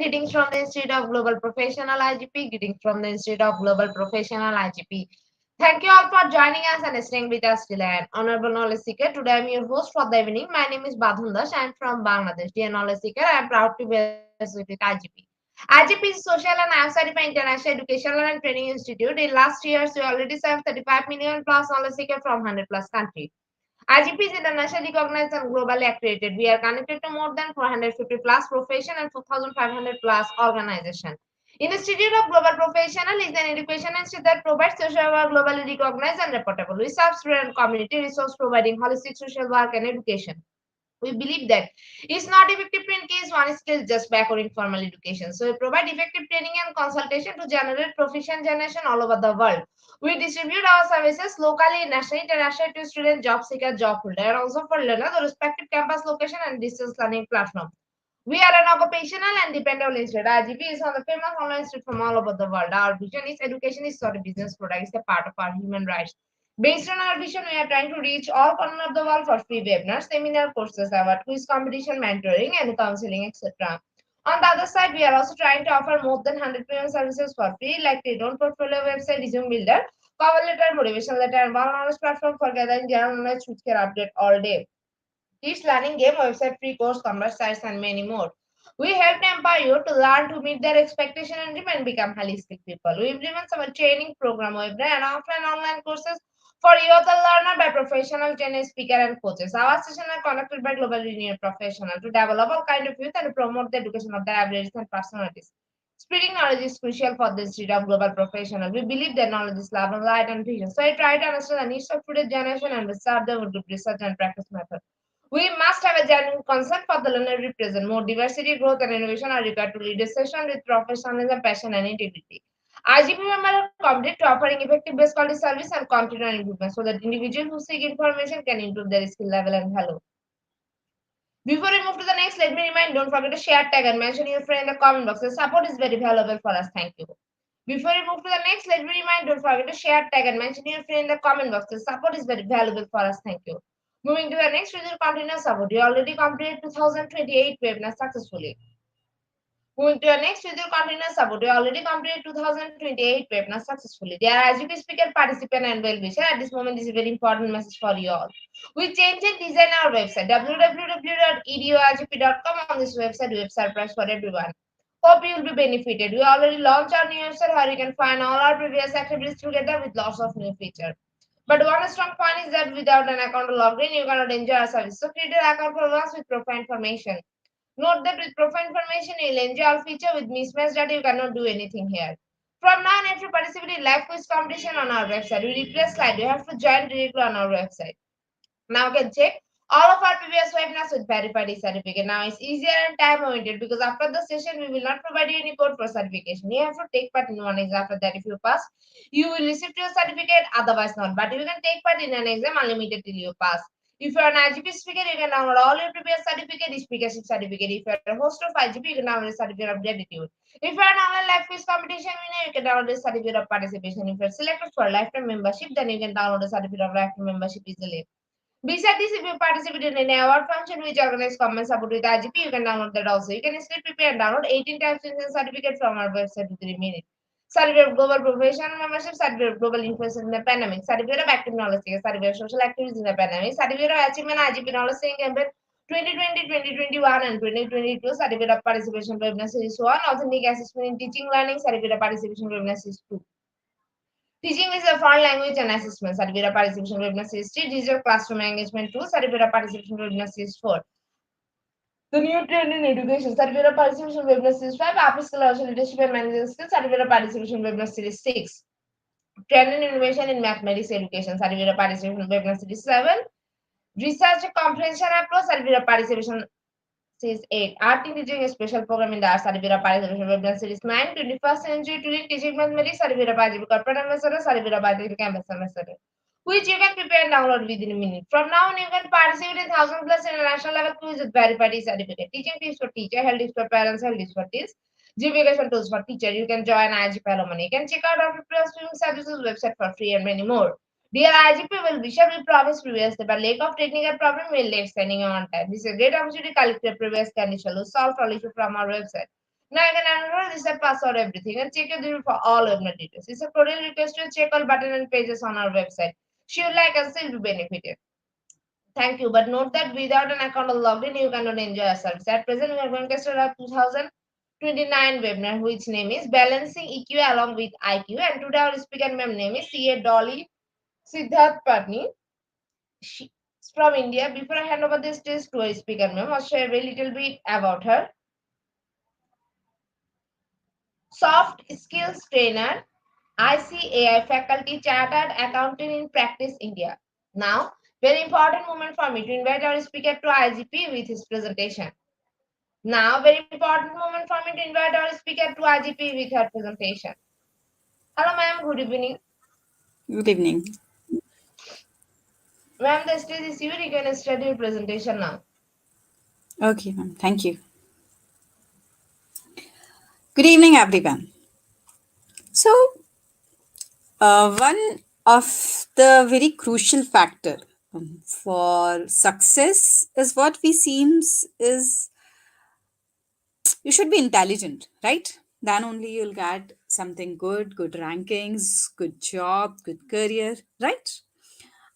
greetings from the Institute of Global Professional IGP, greetings from the Institute of Global Professional IGP. Thank you all for joining us and staying with us till the end. Honorable Knowledge Seeker, today I am your host for the evening. My name is Badhun Das. I am from Bangladesh. Dear Knowledge Seeker, I am proud to be associated with IGP. IGP is Social and Outside International Educational and Training Institute. In last years, we already served 35 million plus knowledge seekers from 100 plus countries. IGP is internationally recognized and globally accredited. We are connected to more than 450 plus profession and 4,500 plus organizations. Institute of Global Professional is an education institute that provides social work globally recognized and reportable. We serve student community resource providing holistic social work and education. We believe that it's not effective in case one skill just backward in formal education. So we provide effective training and consultation to generate proficient generation all over the world. We distribute our services locally, nationally, internationally to student, job seeker, job holder, and also for learner, the respective campus location and distance learning platform. We are an occupational and dependable institute. IGP is on the famous online institute from all over the world. Our vision is education is not a business product, it's a part of our human rights. Based on our vision, we are trying to reach all corners of the world for free webinars, seminar courses, award, quiz competition, mentoring, and counseling, etc. On the other side, we are also trying to offer more than 100 premium services for free, like the Don't Portfolio website, resume builder, cover letter, motivation letter, and one knowledge platform for gathering general knowledge which can update all day. Teach learning, game, website, free course, commerce sites, and many more. We help to empower you to learn to meet their expectation and dream and become highly skilled people. We implement our training program, webinar, and offline online courses for you, the learner, by professional trainers, speaker, and coaches. Our sessions are conducted by global renowned professionals to develop all kind of youth and promote the education of their abilities and personalities. Spreading knowledge is crucial for the street of global professional. We believe that knowledge is love, light, and vision. So I try to understand the needs of today's generation and reserve them with research and practice method. We must have a genuine concern for the learner represent. More diversity, growth, and innovation are required to lead a session with professionalism, passion, and integrity. IGP members are committed to offering effective best quality service and continual improvement so that individuals who seek information can improve their skill level and hello. Before we move to the next, let me remind, don't forget to share, tag, and mention your friend in the comment box. The support is very valuable for us. Thank you. Before we move to the next, let me remind, don't forget to share, tag, and mention your friend in the comment box. The support is very valuable for us. Thank you. Moving to the next, we will continue support. We already completed 2028 webinars successfully. Moving to the next, we will continue support. We already completed 2028 webinars successfully. Dear IGP speaker, participant, and well-wisher, at this moment, this is a very important message for you all. We changed and designed our website, www.eduigp.com. On this website, we have surprise for everyone. Hope you will be benefited. We already launched our new website where you can find all our previous activities together with lots of new features. But one strong point is that without an account login, you cannot enjoy our service. So create an account for once with profile information. Note that with profile information, you'll enjoy our feature. With mismatched data, you cannot do anything here. From now on, if you participate in live quiz competition on our website, we replace slide. You have to join directly on our website. Now you can check all of our previous webinars with verified certificate. Now it's easier and time oriented because after the session, we will not provide you any code for certification. You have to take part in one exam. After that, if you pass, you will receive your certificate, otherwise not. But you can take part in an exam unlimited till you pass. If you are an IGP speaker, you can download all your previous certificate, speakership certificate. If you are a host of IGP, you can download a certificate of gratitude. If you are an online live quiz competition winner, you can download a certificate of participation. If you are selected for a lifetime membership, then you can download a certificate of lifetime membership easily. Besides this, if you participate in any award function which organizes common support with IGP, you can download that also. You can still prepare and download 18 types of certificate from our website in 3 minutes. Certificate of Global Professional Membership, Certificate of Global Influence in the Pandemic, Certificate of Active Knowledge, Certificate of Social Activities in the Pandemic, Certificate of Achievement IGP Knowledge Sharing Campaign 2020, 2021, and 2022, Certificate of Participation Webinar Series 1, Authentic Assessment in Teaching Learning, Certificate of Participation Webinar Series 2. Teaching is a foreign language and assessment, Certificate of Participation Webinar Series 3, Digital Classroom Engagement 2, Certificate of Participation Webinar Series 4. The new trend in education, Certificate of Participation Webinar Series 5, Upper Skill also Leadership and Management Skills, Certificate of Participation Webinar Series 6. Trend in Innovation in Mathematics Education, Certificate of Participation Webinar Series 7. Research Comprehension Approach, Certificate of Participation Series 8. Art in Teaching, a special program in the Art, Certificate of Participation Webinar Series 9. 21st Century Turing Teaching Mathematics, Certificate of IGP Corporate Ambassador, Certificate of IGP Campus Ambassador, which you can prepare and download within a minute. From now on, you can participate in 1,000 plus international level quiz with verified certificate. Teaching tips for teacher, health tips for parents, health tips for teens, gamification tools for teacher. You can join IGP Alumni. You can check out our previous streaming services website for free and many more. Dear IGP, will Bishop we promised previously, but lack of technical problem will late sending on time. This is a great opportunity to collect your previous condition to solve all issues from our website. Now I can enroll this password everything and check your details for all of my details. It's a cordial request to check all button and pages on our website. She would like us to be benefited. Thank you. But note that without an account or logged in, you cannot enjoy our service. At present, we are going to start our 2029 webinar, which name is Balancing EQ along with IQ. And today our speaker ma'am name is CA Dolly Siddharth Patni. She's from India. Before I hand over this stage to our speaker ma'am, I'll share a little bit about her. Soft skills trainer, ICAI faculty, chartered accountant in practice, India. Now, very important moment for me to invite our speaker to IGP with his presentation. Now, very important moment for me to invite our speaker to IGP with her presentation. Hello, ma'am. Good evening. Good evening. Ma'am, the stage is yours. You can start your presentation now. Okay, ma'am. Thank you. Good evening, everyone. So, one of the very crucial factor for success is what we seems is you should be intelligent, right? Then only you'll get something good, good rankings, good job, good career, right?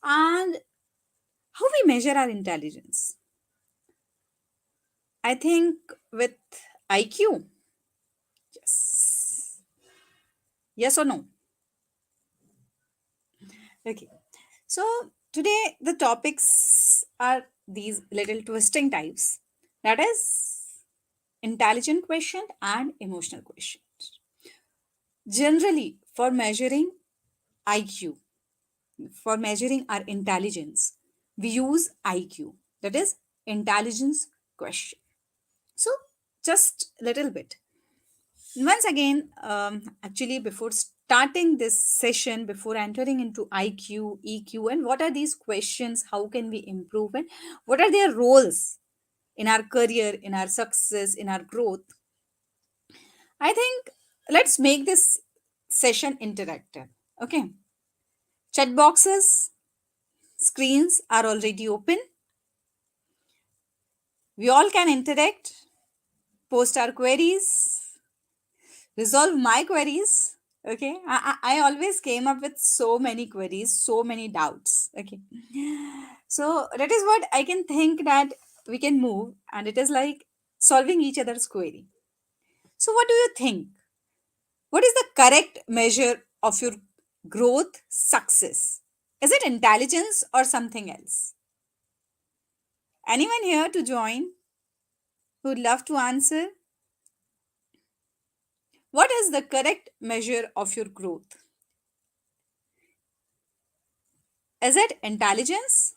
And how we measure our intelligence? I think with IQ. Yes. Yes or no? Okay. So today the topics are these little twisting types. That is intelligent question and emotional question. Generally, for measuring IQ, for measuring our intelligence, we use IQ. That is intelligence question. So just little bit. Once again, actually, before starting this session, before entering into IQ, EQ, and what are these questions, how can we improve, and what are their roles in our career, in our success, in our growth, I think let's make this session interactive. Okay, chat boxes, screens are already open. We all can interact, post our queries, resolve my queries. Okay, I always came up with so many queries, so many doubts. Okay, so that is what I can think that we can move, and it is like solving each other's query. So what do you think? What is the correct measure of your growth success? Is it intelligence or something else? Anyone here to join who would love to answer? What is the correct measure of your growth? Is it intelligence?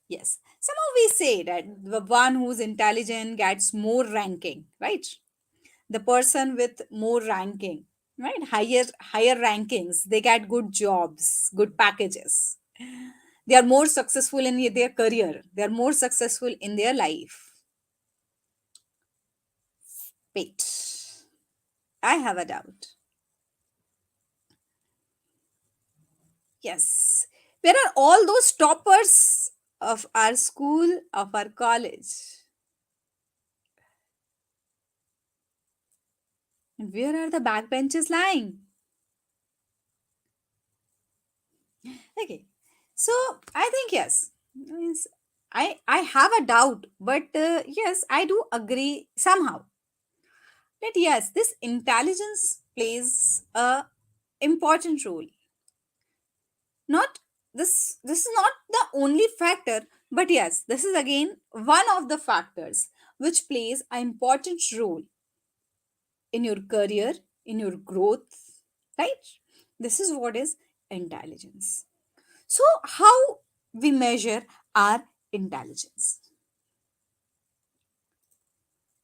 Yes. Somehow we say that the one who's intelligent gets more ranking, right? The person with more ranking, right? Higher rankings, they get good jobs, good packages. They are more successful in their career. They are more successful in their life. Wait, I have a doubt. Yes. Where are all those toppers of our school, of our college? And where are the backbenchers lying? Okay. So I think yes. Means I have a doubt, but yes, I do agree somehow that yes, this intelligence plays a important role. Not this is not the only factor, but yes, this is again one of the factors which plays an important role in your career, in your growth, right? This is what is intelligence. So, how we measure our intelligence?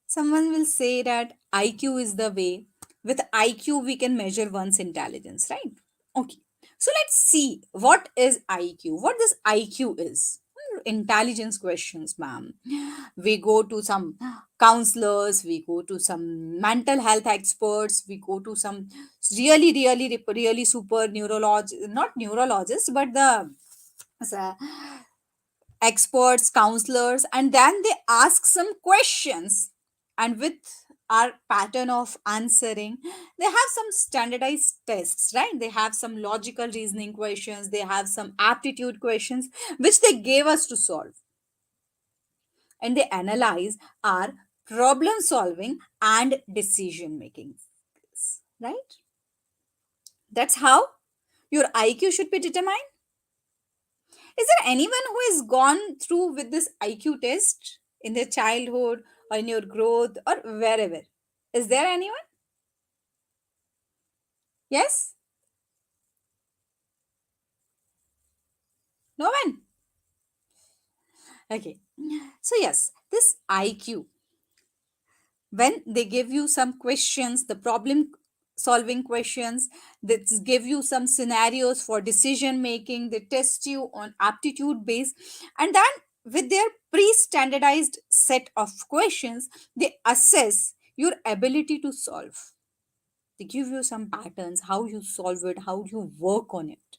Someone will say that IQ is the way. With IQ, we can measure one's intelligence, right? Okay. So, let's see what is IQ. What this IQ is? Intelligence questions, ma'am. We go to some counselors, we go to some mental health experts, we go to some really super neurologist, not neurologists, but the uh, experts, counselors, and then they ask some questions and with our pattern of answering, they have some standardized tests, right? They have some logical reasoning questions, they have some aptitude questions which they gave us to solve, and they analyze our problem solving and decision making skills, right? That's how your IQ should be determined. Is there anyone who has gone through with this IQ test in their childhood or in your growth or wherever? Is there anyone? Yes? No one? Okay. So, yes, this IQ, when they give you some questions, the problem solving questions, that give you some scenarios for decision making, they test you on aptitude base, and then with their pre-standardized set of questions, they assess your ability to solve. They give you some patterns, how you solve it, how you work on it.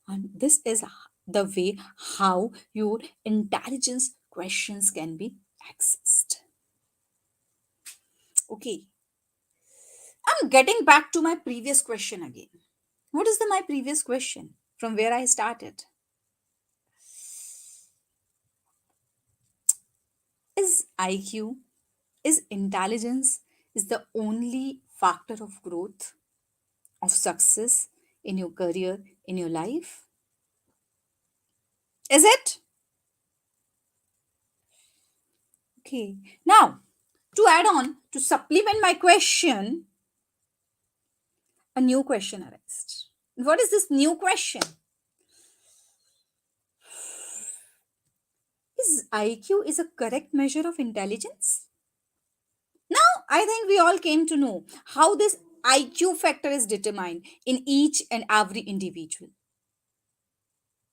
And this is the way how your intelligence questions can be accessed. Okay, I'm getting back to my previous question again. What is my previous question from where I started? Is IQ, is intelligence, is the only factor of growth, of success in your career, in your life? Is it? Okay. Now, to add on, to supplement my question, a new question arises. What is this new question? Is IQ is a correct measure of intelligence? Now, I think we all came to know how this IQ factor is determined in each and every individual,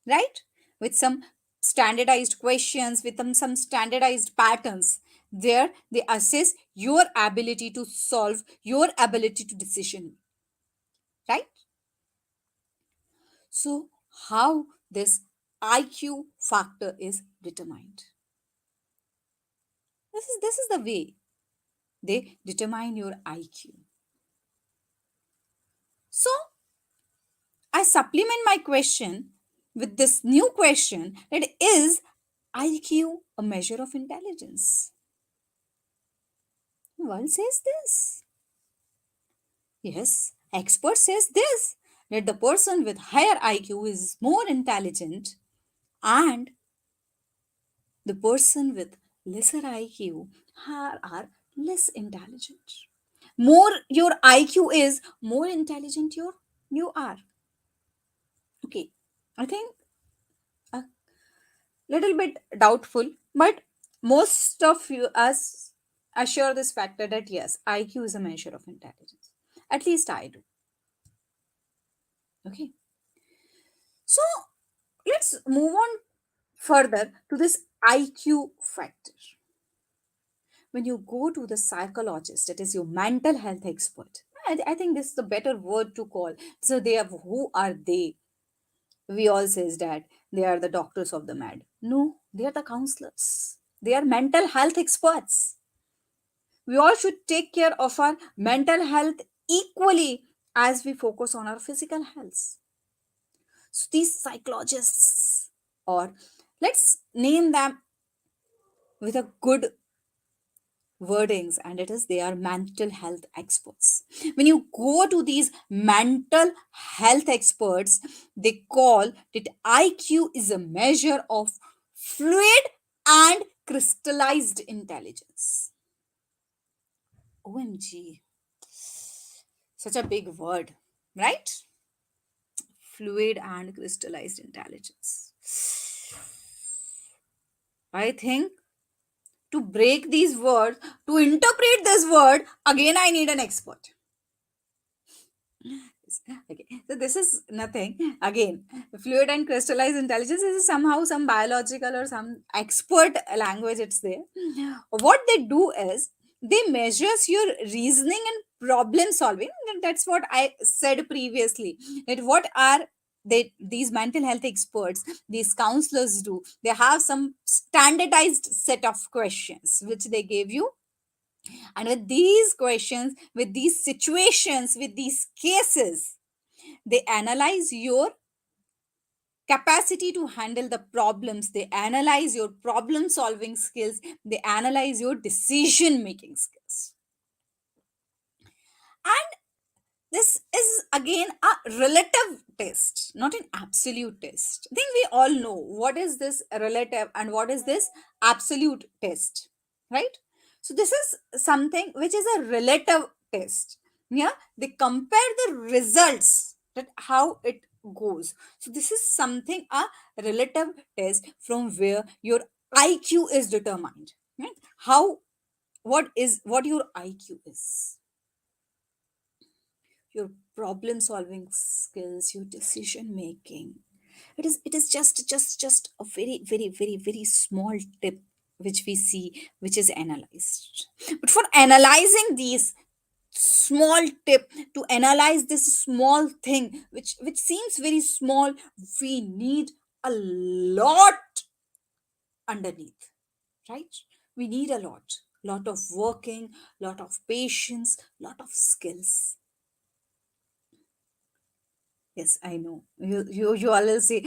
right? With some standardized questions, with some standardized patterns. There, they assess your ability to solve, your ability to decision, right? So, how this IQ factor is determined? This is the way they determine your IQ. So, I supplement my question with this new question, that is IQ a measure of intelligence? One says this. Yes, expert says this, that the person with higher IQ is more intelligent and the person with lesser IQ are less intelligent. More your IQ is, more intelligent you are. Okay, I think a little bit doubtful, but most of you us assure this factor that yes, IQ is a measure of intelligence. At least I do. Okay, so let's move on further to this IQ factor. When you go to the psychologist, that is your mental health expert, I think this is the better word to call. So they have, who are they? We all says that they are the doctors of the mad. No, they are the counselors. They are mental health experts. We all should take care of our mental health equally as we focus on our physical health. So these psychologists, or let's name them with a good wordings, and it is they are mental health experts. When you go to these mental health experts, they call that IQ is a measure of fluid and crystallized intelligence. OMG, such a big word, right? Fluid and crystallized intelligence. I think to break these words, to interpret this word, again, I need an expert. Okay, so this is nothing. Again, fluid and crystallized intelligence is somehow some biological or some expert language, it's there. What they do is they measures your reasoning and problem solving. And that's what I said previously. That what are these mental health experts, these counselors do, they have some standardized set of questions which they gave you. And with these questions, with these situations, with these cases, they analyze your capacity to handle the problems, they analyze your problem solving skills, they analyze your decision making skills. And this is again a relative test, not an absolute test. I think we all know what is this relative and what is this absolute test, right? So this is something which is a relative test. Yeah, they compare the results, that how it goes. So this is something a relative test from where your IQ is determined, right? How, what your IQ is, your problem solving skills, your decision making. It is just a very small tip which we see, which is analyzed. But for analyzing these small tip, to analyze this small thing which seems very small, we need a lot underneath, right? We need a lot of working, lot of patience, lot of skills. Yes, I know. You always say,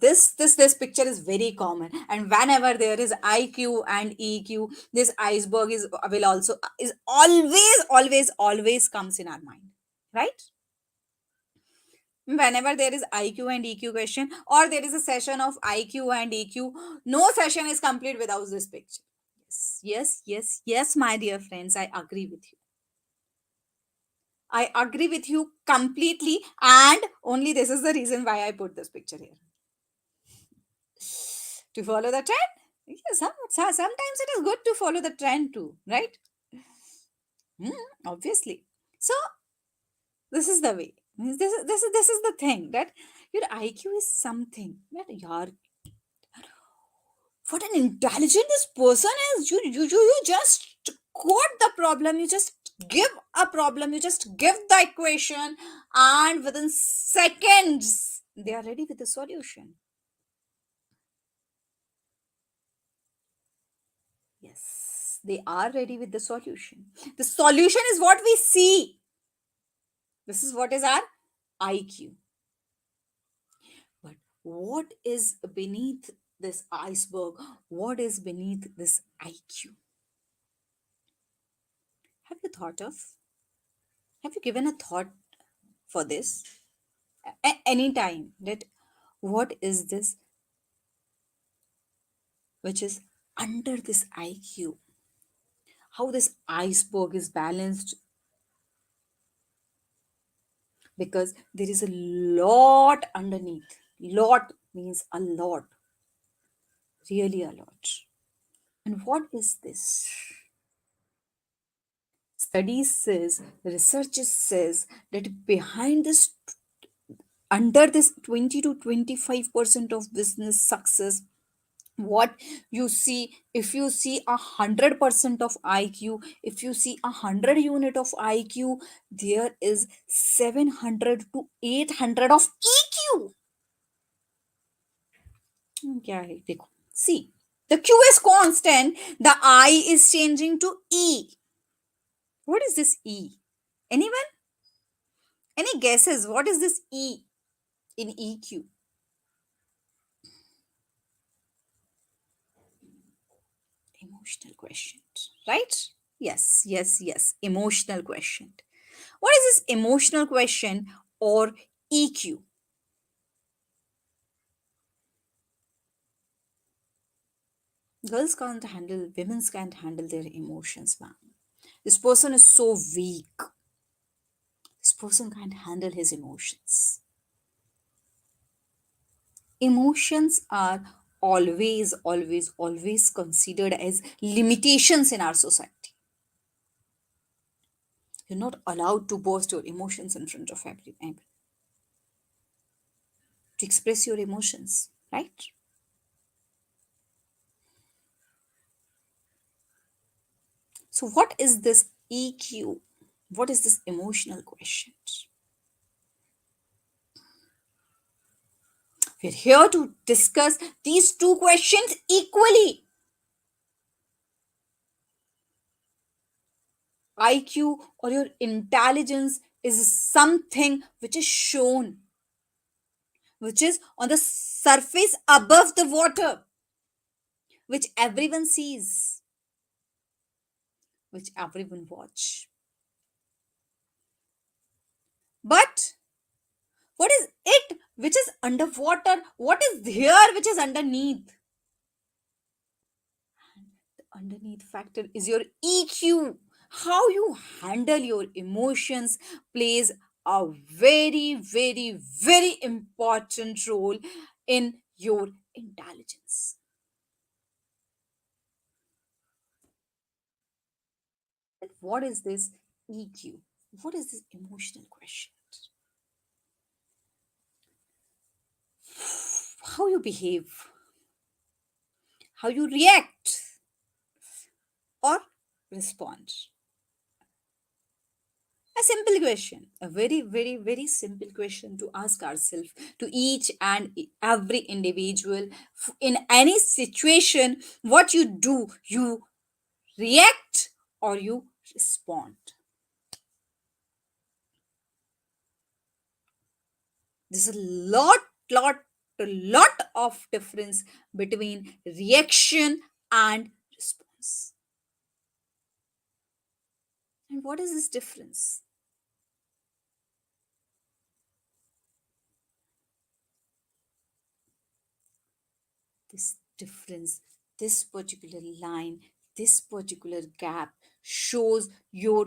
this picture is very common, and whenever there is IQ and EQ, this iceberg is will also is always comes in our mind, right? Whenever there is IQ and EQ question, or there is a session of IQ and EQ, no session is complete without this picture. Yes, my dear friends, I agree with you. I agree with you completely, and only this is the reason why I put this picture here. To follow the trend? Yes, sometimes it is good to follow the trend too, right? Obviously. So this is the way. This is the thing, that your IQ is something that your, what an intelligent this person is. You just quote the problem, you just give a problem, you just give the equation, and within seconds they are ready with the solution. Yes, they are ready with the solution. The solution is what we see. This is what is our IQ. But what is beneath this iceberg? What is beneath this IQ? Have you thought of? Have you given a thought for this? Any time, that what is this which is under this IQ? How this iceberg is balanced? Because there is a lot underneath. Lot means a lot, really a lot. And what is this? Studies says, research says that behind this, under this 20 to 25% of business success, what you see, if you see 100% of IQ, if you see 100 unit of IQ, there is 700 to 800 of EQ. क्या है देखो, see, the Q is constant, the I is changing to E. What is this E? Anyone? Any guesses? What is this E in EQ? Emotional quotient, right? Yes. Emotional quotient. What is this emotional quotient, or EQ? Girls can't handle, women can't handle their emotions, man. This person is so weak. This person can't handle his emotions. Emotions are always considered as limitations in our society. You're not allowed to burst your emotions in front of everyone, to express your emotions, right? So, what is this EQ? What is this emotional quotient? We're here to discuss these two questions equally. IQ or your intelligence is something which is shown, which is on the surface above the water, which everyone sees, which everyone watch. But what is it which is underwater? What is there which is underneath? The underneath factor is your EQ. How you handle your emotions plays a very, very, very important role in your intelligence. And what is this EQ? What is this emotional quotient? How you behave, how you react or respond. A simple question, a very, very, very simple question to ask ourselves, to each and every individual in any situation. What you do, you react or you respond. There's lot, a lot of difference between reaction and response. And what is this difference? This difference, this particular line, this particular gap shows your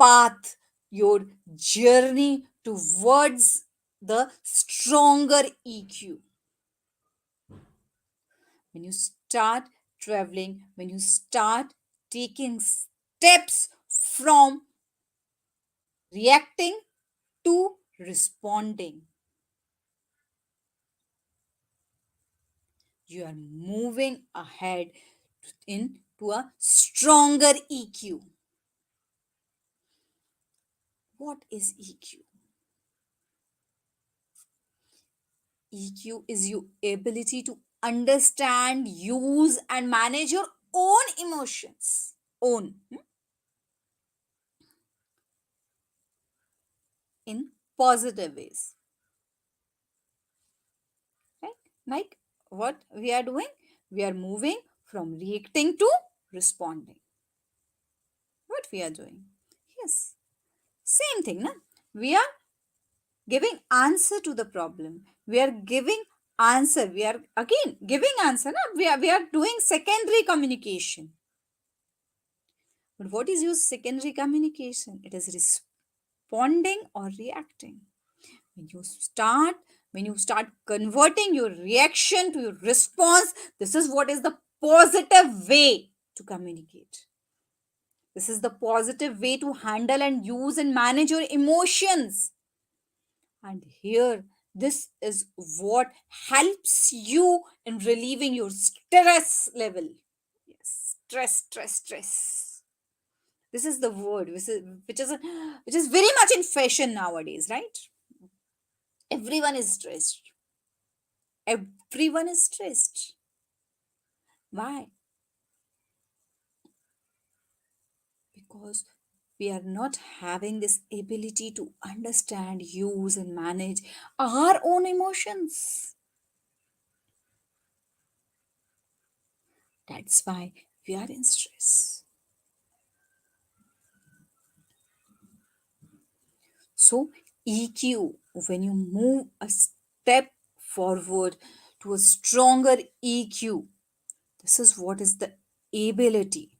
path, your journey towards the stronger EQ. When you start traveling, when you start taking steps from reacting to responding, you are moving ahead into a stronger EQ. What is EQ? EQ is your ability to understand, use, and manage your own emotions. Own in positive ways. Right? Like what we are doing? We are moving from reacting to responding. What we are doing? Yes. Same thing, na? We are giving answer to the problem. We are giving answer. We are again giving answer. Na? We are doing secondary communication. But what is your secondary communication? It is responding or reacting. When you start, when you start converting your reaction to your response, this is what is the positive way to communicate. This is the positive way to handle and use and manage your emotions. And here, this is what helps you in relieving your stress level. Yes, stress. This is the word which is very much in fashion nowadays, right? Everyone is stressed. Everyone is stressed. Why? Because we are not having this ability to understand, use, and manage our own emotions. That's why we are in stress. So, EQ, when you move a step forward to a stronger EQ, this is what is the ability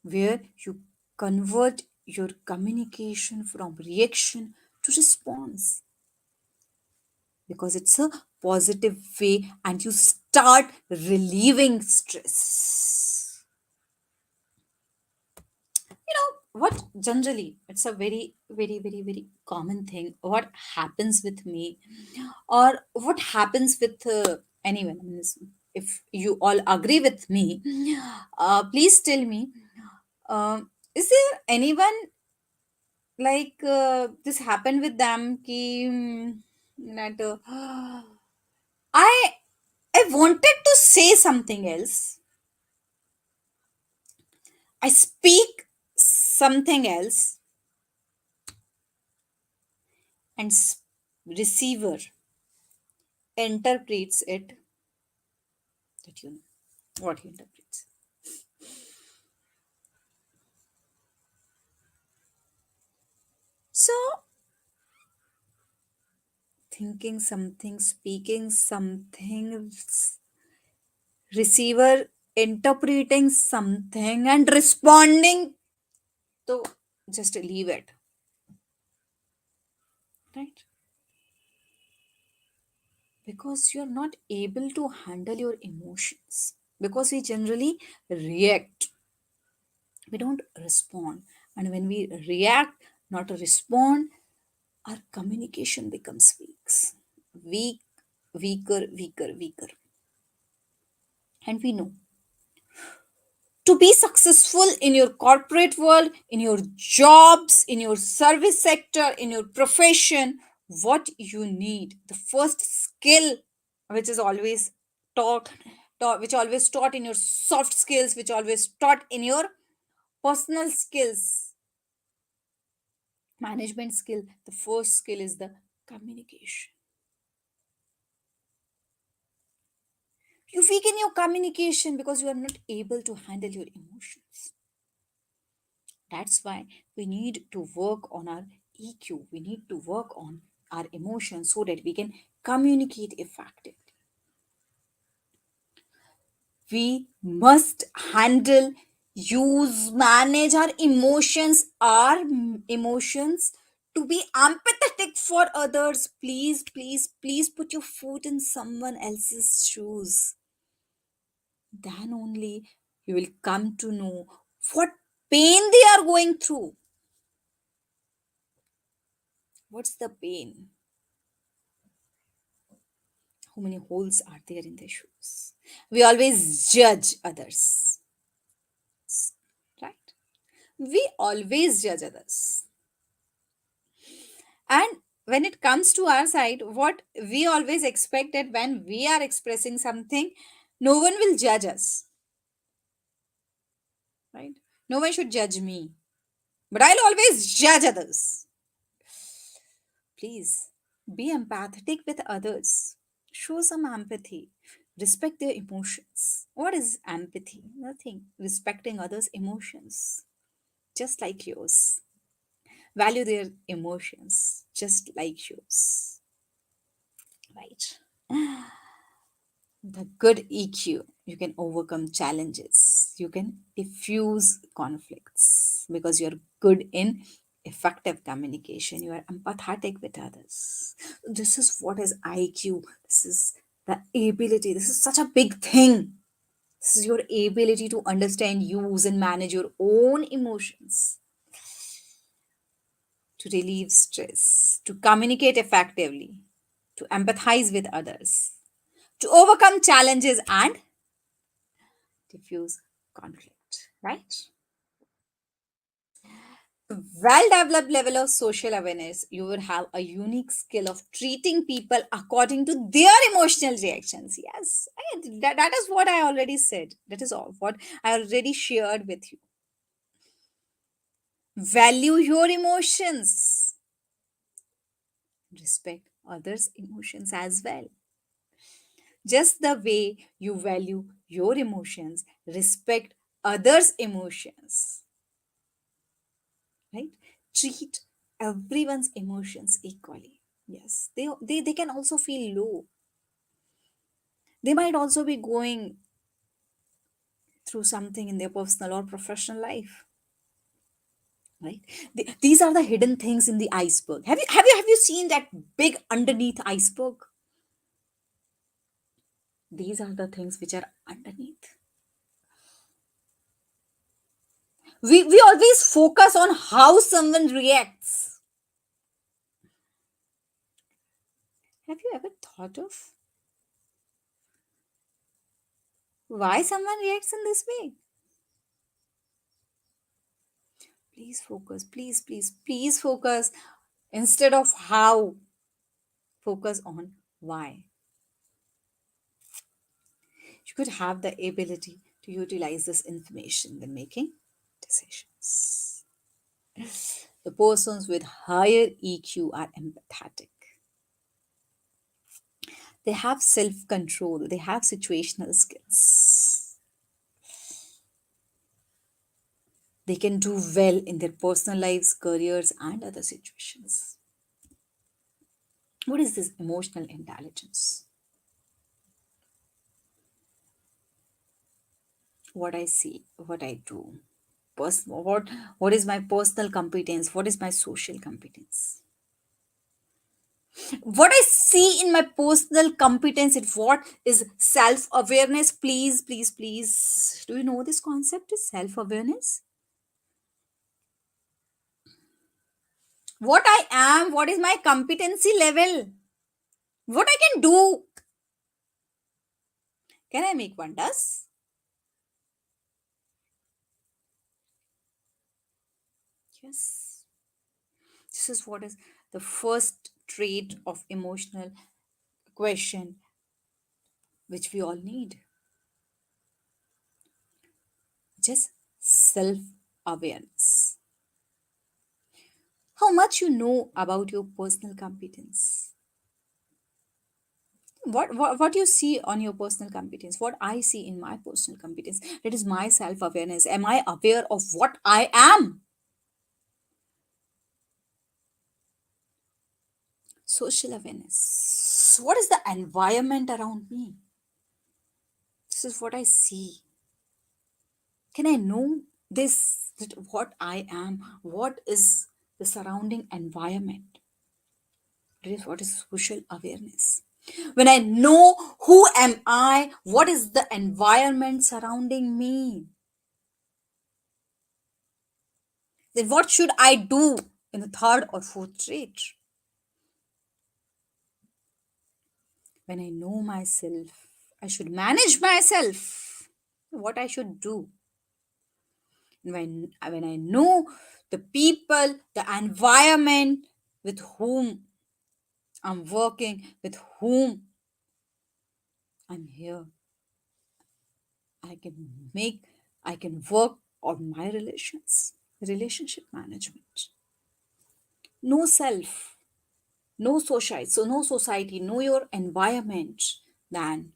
where you convert your communication from reaction to response, because it's a positive way and you start relieving stress. What generally, it's a very, very, very, very common thing. What happens with me, or what happens with anyone? I mean, if you all agree with me, please tell me. Is there anyone like this happened with them? Ki, That I I wanted to say something else. I speak something else, and receiver interprets it. That you know what he interprets. So thinking something, speaking something, receiver interpreting something, and responding. So just leave it, right? Because you're not able to handle your emotions. Because we generally react, we don't respond. And when we react, not respond, our communication becomes weak, weaker. And we know to be successful in your corporate world, in your jobs, in your service sector, in your profession, what you need, the first skill which is always taught, which always taught in your soft skills, which always taught in your personal skills, management skill, the first skill is the communication. You weaken your communication because you are not able to handle your emotions. That's why we need to work on our EQ. We need to work on our emotions so that we can communicate effectively. We must handle, use, manage our emotions to be empathetic for others. Please put your foot in someone else's shoes. Then only you will come to know what pain they are going through. What's the pain? How many holes are there in their shoes? We always judge others, right? We always judge others. And when it comes to our side, what we always expect that when we are expressing something, no one will judge us, right? No one should judge me, but I'll always judge others. Please be empathetic with others. Show some empathy. Respect their emotions. What is empathy? Nothing. Respecting others' emotions, just like yours. Value their emotions, just like yours. Right. The good EQ, you can overcome challenges, you can diffuse conflicts because you're good in effective communication, you are empathetic with others. This is what is IQ. This is the ability. This is such a big thing. This is your ability to understand, use, and manage your own emotions, to relieve stress, to communicate effectively, to empathize with others, to overcome challenges and diffuse conflict, right? Well developed level of social awareness, you will have a unique skill of treating people according to their emotional reactions. Yes, that is what I already said. That is all what I already shared with you. Value your emotions, respect others' emotions as well. Just the way you value your emotions, respect others' emotions, right? Treat everyone's emotions equally. Yes, they can also feel low. They might also be going through something in their personal or professional life, right? These are the hidden things in the iceberg. Have you seen that big underneath iceberg? These are the things which are underneath. We always focus on how someone reacts. Have you ever thought of why someone reacts in this way? Please focus, please focus instead of how. Focus on why. You could have the ability to utilize this information when making decisions. The persons with higher EQ are empathetic. They have self control, they have situational skills. They can do well in their personal lives, careers, and other situations. What is this emotional intelligence? What I see, what I do. What is my personal competence? What is my social competence? What I see in my personal competence is what is self awareness. Please, please, please. Do you know this concept is self awareness? What I am, what is my competency level, what I can do. Can I make wonders? Yes. This is what is the first trait of emotional question which we all need, which is self awareness. How much you know about your personal competence? What you see on your personal competence, what I see in my personal competence, that is my self awareness. Am I aware of what I am? Social awareness. What is the environment around me? This is what I see. Can I know this? That what I am? What is the surrounding environment? That is what is social awareness. When I know who am I, what is the environment surrounding me? Then what should I do in the third or fourth trait? When I know myself, I should manage myself. What I should do. And when I know the people, the environment with whom I'm working, with whom I'm here, I can make, I can work on my relationship management. No self, no society, know your environment, then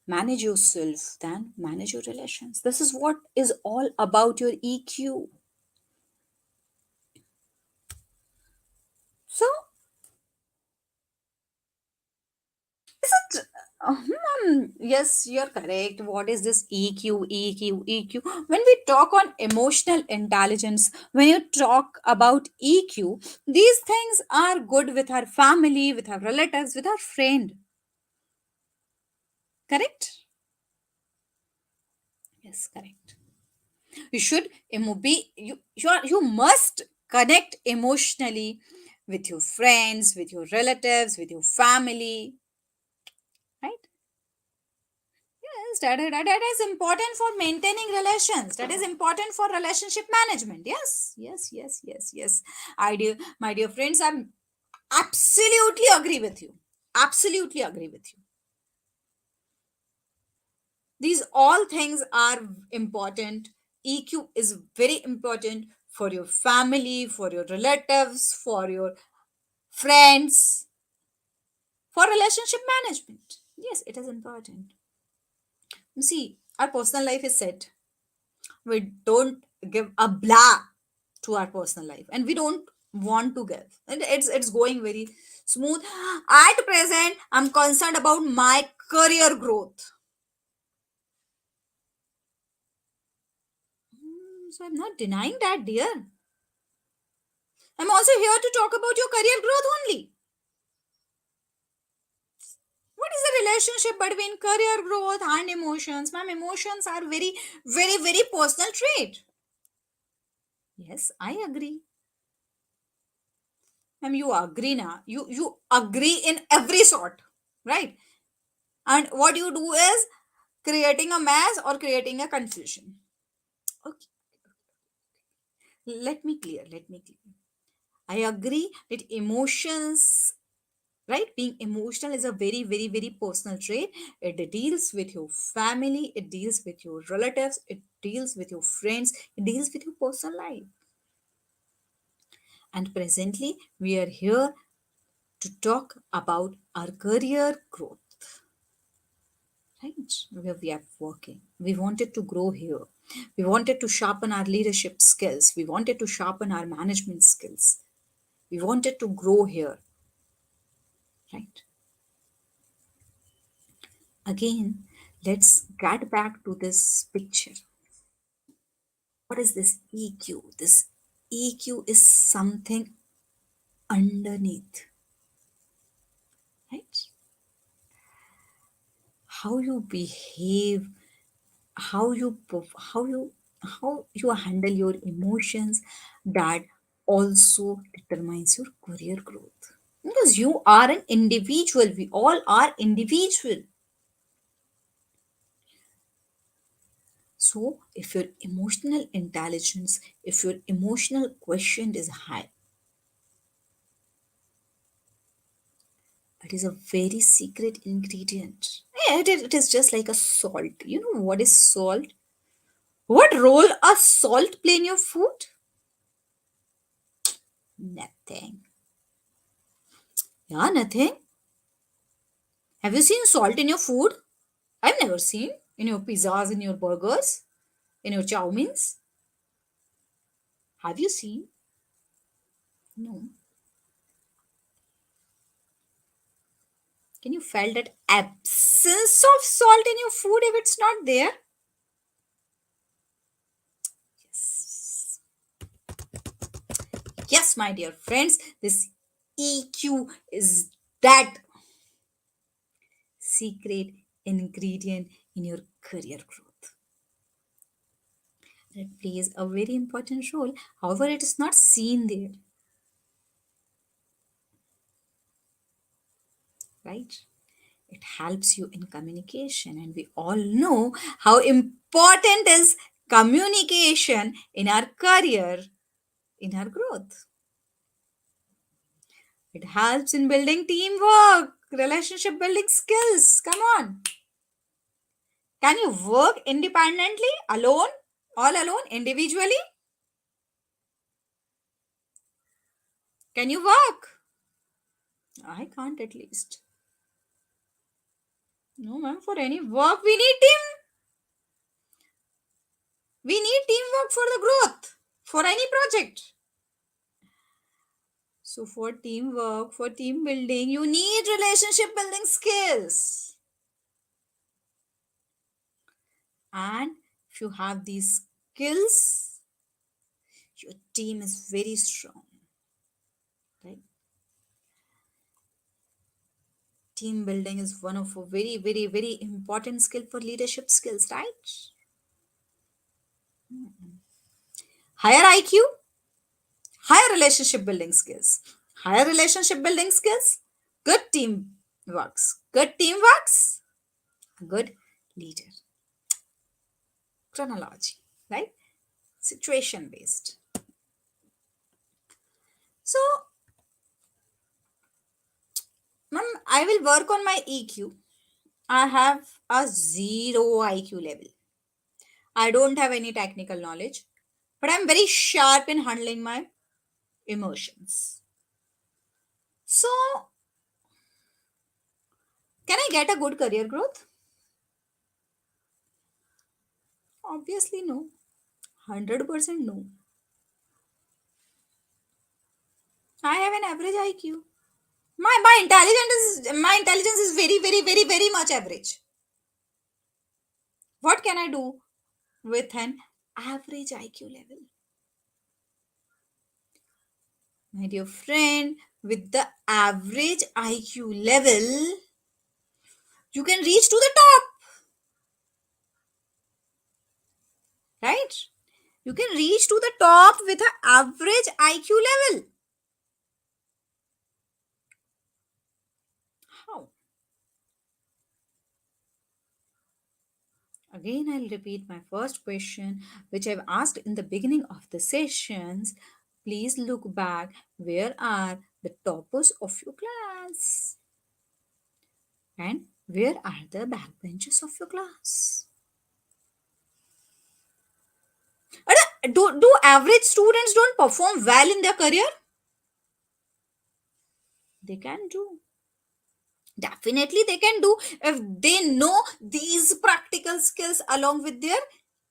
manage yourself, then manage your relations. This is what is all about your EQ. So is it? Yes, you're correct. What is this EQ, EQ, EQ? When we talk on emotional intelligence, when you talk about EQ, these things are good with our family, with our relatives, with our friend. Correct? Yes, correct. You should be you must connect emotionally with your friends, with your relatives, with your family, right? Yes, that is important for maintaining relations. That is important for relationship management. Yes, yes, yes, yes, yes. I do, my dear friends, I'm absolutely agree with you. Absolutely agree with you. These all things are important. EQ is very important for your family, for your relatives, for your friends, for relationship management. Yes, it is important. You see, our personal life is set. We don't give a blah to our personal life, and we don't want to give, and it's going very smooth. At present, I'm concerned about my career growth. So I'm not denying that, dear. I'm also here to talk about your career growth only. What is the relationship between career growth and emotions? Ma'am, emotions are very, very, very personal trait. Yes, I agree. Ma'am, you agree now. You agree in every sort, right? And what you do is creating a mess or creating a confusion. Okay, let me clear. I agree that emotions right? Being emotional is a very, very, very personal trait. It deals with your family, it deals with your relatives, it deals with your friends, it deals with your personal life. And presently, we are here to talk about our career growth, right? Where we are working. We wanted to grow here. We wanted to sharpen our leadership skills. We wanted to sharpen our management skills. We wanted to grow here, right? Again, let's get back to this picture. What is this EQ? This EQ is something underneath, right? How you behave, how you handle your emotions, that also determines your career growth. Because you are an individual, we all are individual. So if your emotional intelligence, if your emotional quotient is high, it is a very secret ingredient. Yeah, it is just like a salt. You know what is salt? What role a salt play in your food? Nothing. Yeah, nothing. Have you seen salt in your food? I've never seen. In your pizzas, in your burgers, in your chow means. Have you seen? No. Can you feel that absence of salt in your food if it's not there? Yes. Yes, my dear friends, this EQ is that secret ingredient in your career growth. It plays a very important role. However, it is not seen there, right? It helps you in communication, and we all know how important is communication in our career, in our growth. It helps in building teamwork, relationship building skills. Come on. Can you work independently, alone, all alone, individually? Can you work? I can't at least. No, ma'am, for any work, we need team. We need teamwork for the growth, for any project. So, for teamwork, for team building, you need relationship building skills. And if you have these skills, your team is very strong, right? Team building is one of a very, very, very important skill for leadership skills, right? Higher IQ, higher relationship building skills. Higher relationship building skills, good team works. Good team works, good leader. Chronology, right? Situation based. So, ma'am, I will work on my EQ. I have a zero IQ level. I don't have any technical knowledge, but I'm very sharp in handling my emotions. So, can I get a good career growth? Obviously, no. 100% no. I have an average IQ. My intelligence is very, very, very, very much average. What can I do with an average IQ level? My dear friend, with the average IQ level, you can reach to the top, right? You can reach to the top with an average IQ level. How? Again, I'll repeat my first question, which I've asked in the beginning of the sessions. Please look back. Where are the toppers of your class? And where are the backbenchers of your class? Do average students don't perform well in their career? They can do. Definitely they can do if they know these practical skills along with their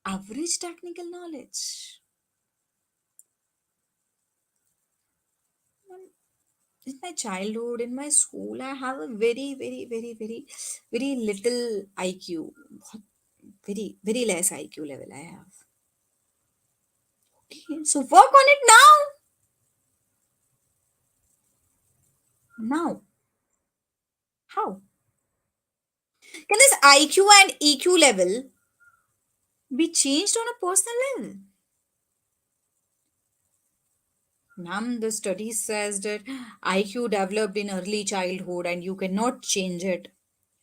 average technical knowledge. In my childhood, in my school, I have a very little IQ. Very less IQ level I have. Okay, so work on it now. Now, how can this IQ and EQ level be changed on a personal level? Ma'am, the study says that IQ developed in early childhood and you cannot change it.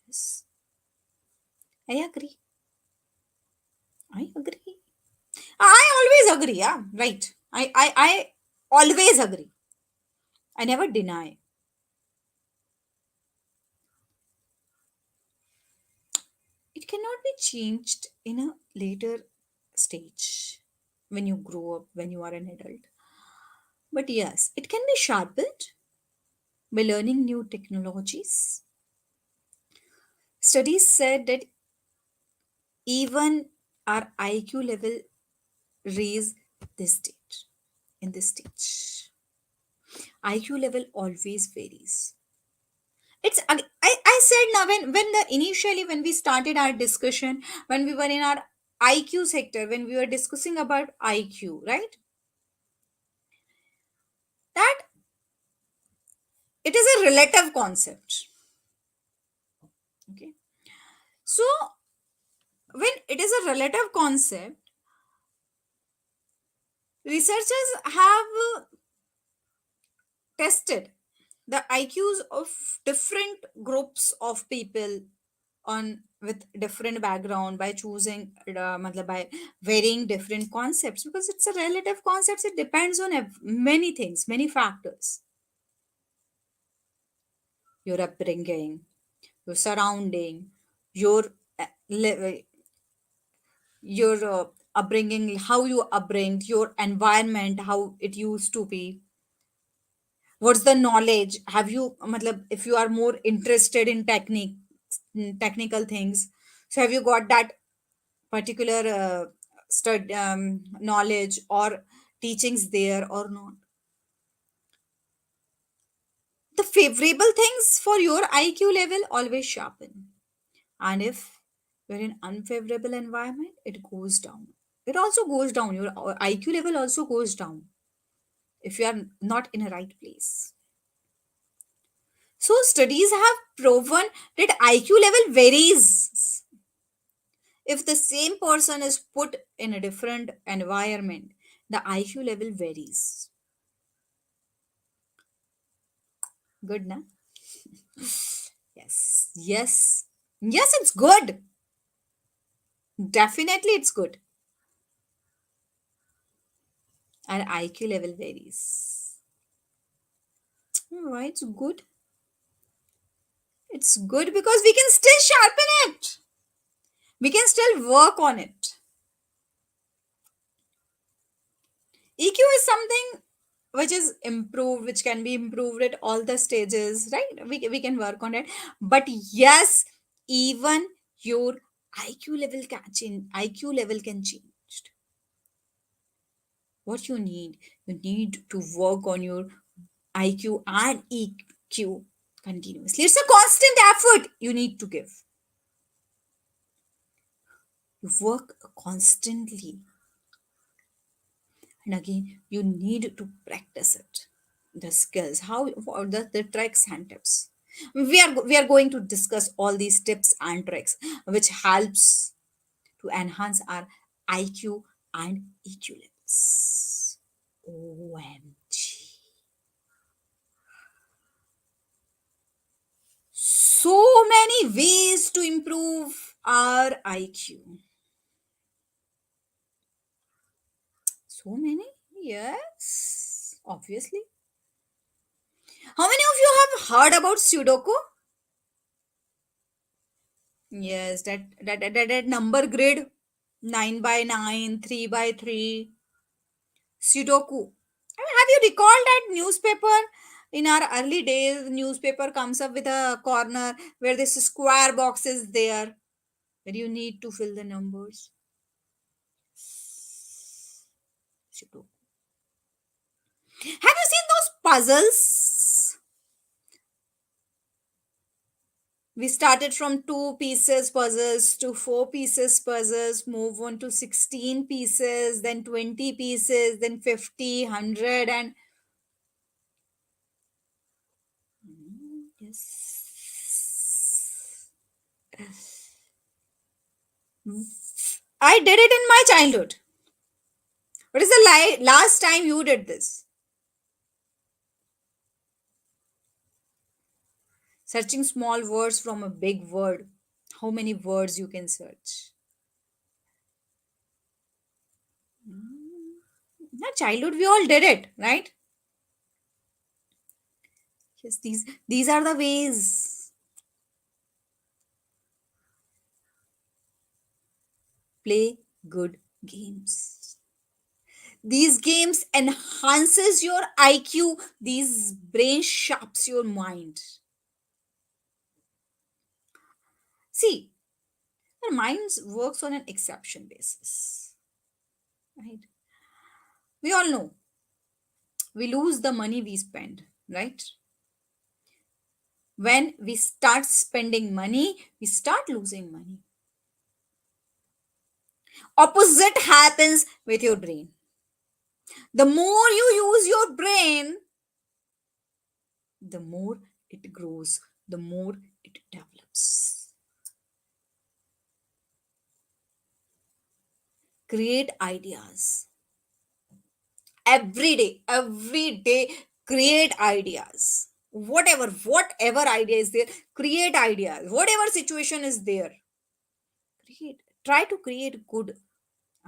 Yes, I agree. I agree. I always agree. Yeah, right. I always agree. I never deny. It cannot be changed in a later stage when you grow up, when you are an adult. But yes, it can be sharpened by learning new technologies. Studies said that even our IQ level raise this stage in this stage. IQ level always varies. I said now when the initially when we started our discussion, when we were in our IQ sector, when we were discussing about IQ, right? That it is a relative concept. Okay. So when it is a relative concept, researchers have tested the IQs of different groups of people on with different background by choosing matlab by varying different concepts because it's a relative concept. It depends on many things, many factors: your upbringing, your surrounding, your upbringing, how you upbring, your environment, how it used to be. What's the knowledge? Have you, matlab, if you are more interested in technical things, so have you got that particular knowledge or teachings there or not? The favorable things for your IQ level always sharpen, and if you're in unfavorable environment, it goes down. It also goes down. Your IQ level also goes down if you are not in a right place. So studies have proven that IQ level varies. If the same person is put in a different environment, the IQ level varies. Good, na? Yes, yes, yes, it's good. Definitely, it's good. And IQ level varies. Why it's good? It's good because we can still sharpen it. We can still work on it. EQ is something which is improved, which can be improved at all the stages, right? We can work on it. But yes, even your IQ level can change. IQ level can change. What you need to work on your IQ and EQ continuously. It's a constant effort you need to give. You work constantly, and again, you need to practice it. The skills, how the tricks and tips. We are going to discuss all these tips and tricks, which helps to enhance our IQ and EQ levels. OMG. So many ways to improve our IQ. So many? Yes. Obviously. How many of you have heard about Sudoku? Yes, that number grid, 9 by 9, 3 by 3, Sudoku. I mean, have you recalled that newspaper? In our early days, newspaper comes up with a corner where this square box is there where you need to fill the numbers. Sudoku. Have you seen those puzzles? We started from two pieces puzzles to four pieces puzzles, move on to 16 pieces, then 20 pieces, then 50, 100, and yes. I did it in my childhood. What is the last time you did this? Searching small words from a big word. How many words you can search? In our childhood, we all did it, right? Yes, these are the ways. Play good games. These games enhances your IQ. These brain sharps your mind. See, our minds works on an exception basis, right? We all know we lose the money we spend, right? When we start spending money, we start losing money. Opposite happens with your brain. The more you use your brain, the more it grows, the more it develops. Create ideas. Every day, create ideas. Whatever idea is there, create ideas. Whatever situation is there, try to create good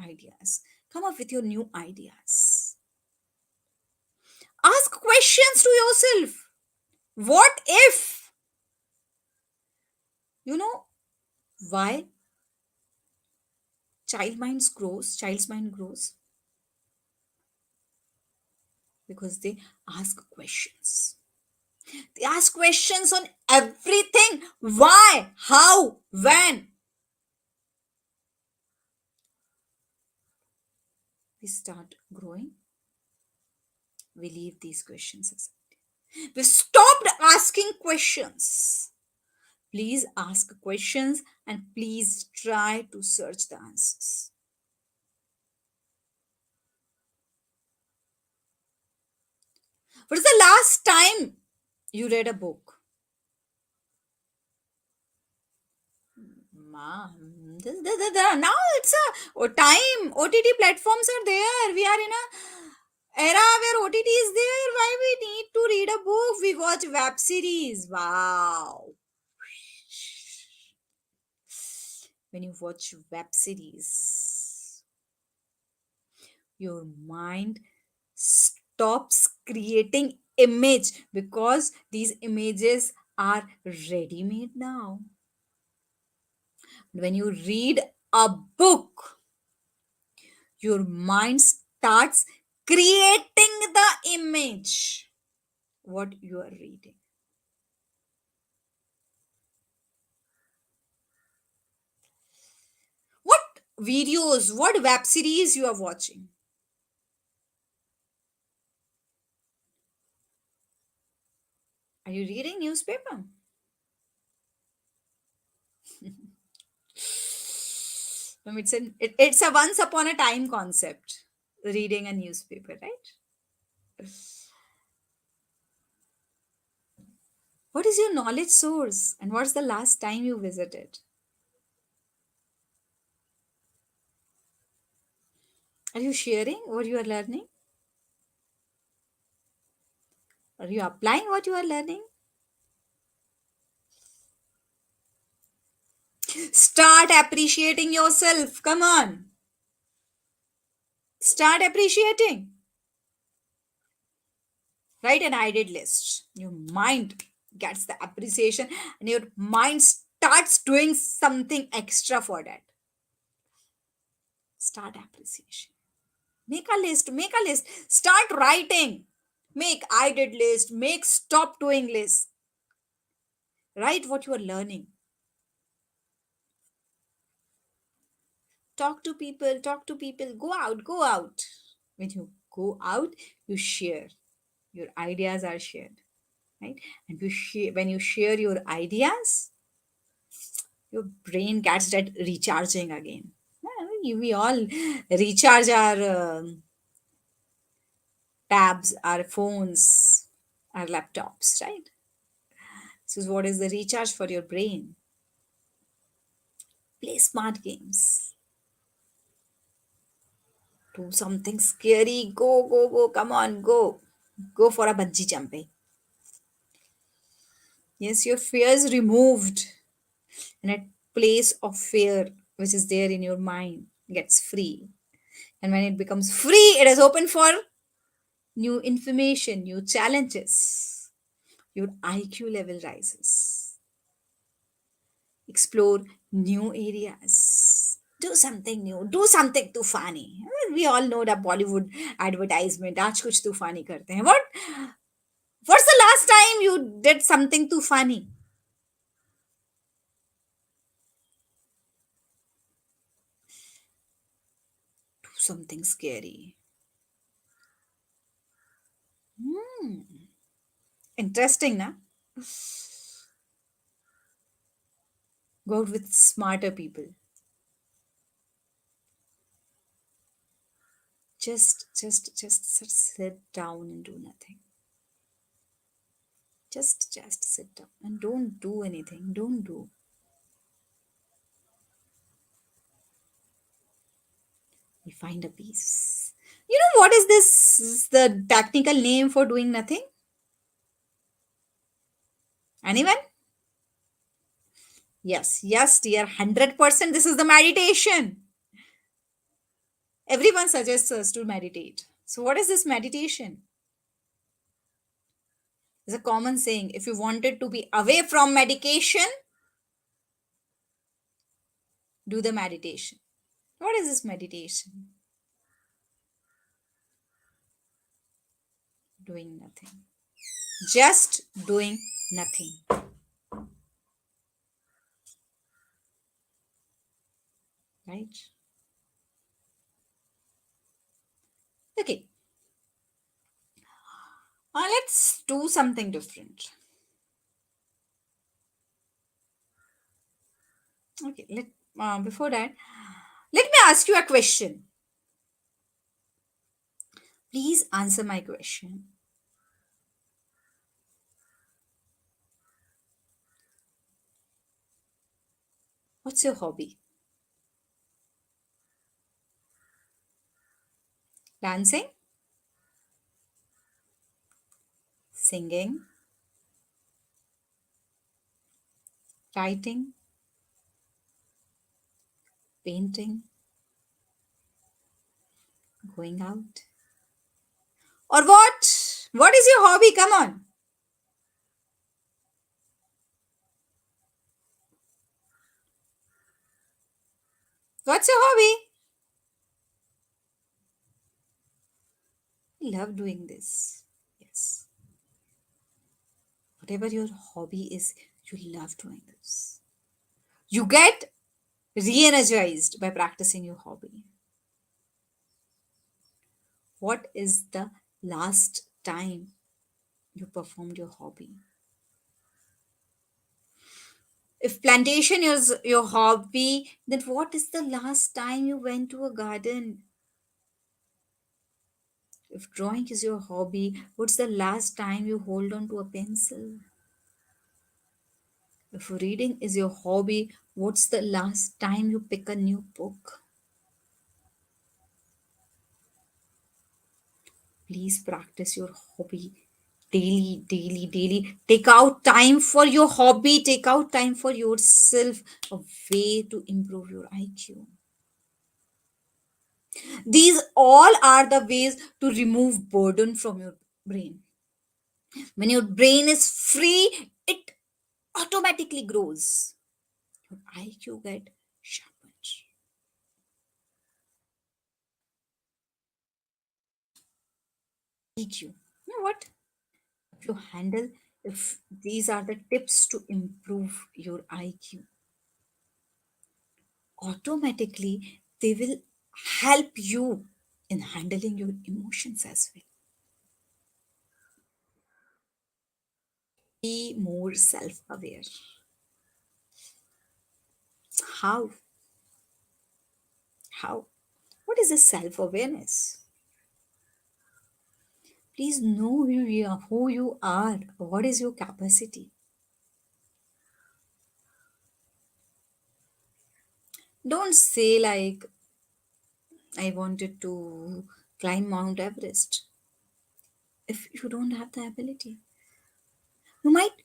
ideas. Come up with your new ideas. Ask questions to yourself. What if? You know why child's mind grows? Because they ask questions. They ask questions on everything. Why? How? When? We start growing, we leave these questions aside. We stopped asking questions. Please ask questions and please try to search the answers. What is the last time you read a book? Now it's a time. OTT platforms are there. We are in a era where OTT is there. Why we need to read a book? We watch web series. Wow. When you watch web series, your mind stops creating image because these images are ready made now. When you read a book, your mind starts creating the image what you are reading. What videos, what web series you are watching? Are you reading newspaper? It's a once upon a time concept, reading a newspaper, right? What is your knowledge source and what's the last time you visited? Are you sharing what you are learning? Are you applying what you are learning? Start appreciating yourself. Come on. Start appreciating. Write an I did list. Your mind gets the appreciation and your mind starts doing something extra for that. Start appreciation. Make a list, make a list. Start writing. Make I did list, make stop doing list. Write what you are learning. Talk to people, go out, go out. When you go out, you share. Your ideas are shared, right? And when you share your ideas, your brain gets that recharging again. We all recharge our tabs, our phones, our laptops, right? So what is the recharge for your brain? Play smart games. Do something scary. Go, go, go. Come on, go. Go for a bungee jumping. Yes, your fear is removed. And a place of fear, which is there in your mind, gets free. And when it becomes free, it is open for new information, new challenges. Your IQ level rises. Explore new areas. Do something new. Do something tufani. We all know the Bollywood advertisement. आज कुछ तूफानी करते हैं. What's the last time you did something tufani? Do something scary. Interesting, na? Go out with smarter people. Just sit down and do nothing. Just sit down and don't do anything. Don't do. You find a peace. You know what is this? Is the technical name for doing nothing? Anyone? Yes, dear. 100%. This is the meditation. Everyone suggests us to meditate. So, what is this meditation? There's a common saying, if you wanted to be away from medication, do the meditation. What is this meditation? Doing nothing. Just doing nothing. Right? Okay. Let's do something different. Okay. Before that, let me ask you a question. Please answer my question. What's your hobby? Dancing? Singing? Writing? Painting? Going out? Or what? What is your hobby? Come on. What's your hobby? I love doing this. Yes. Whatever your hobby is, you love doing this. You get re energized by practicing your hobby. What is the last time you performed your hobby? If plantation is your hobby, then what is the last time you went to a garden? If drawing is your hobby, what's the last time you hold on to a pencil? If reading is your hobby, what's the last time you pick a new book? Please practice your hobby daily, daily, daily. Take out time for your hobby, take out time for yourself, a way to improve your IQ. These all are the ways to remove burden from your brain. When your brain is free, it automatically grows. Your IQ get sharpened. EQ. You know what? If you handle, if these are the tips to improve your IQ, automatically they will help you in handling your emotions as well. Be more self aware. How? How? What is the self awareness? Please know who you are. What is your capacity? Don't say like I wanted to climb Mount Everest if you don't have the ability. You might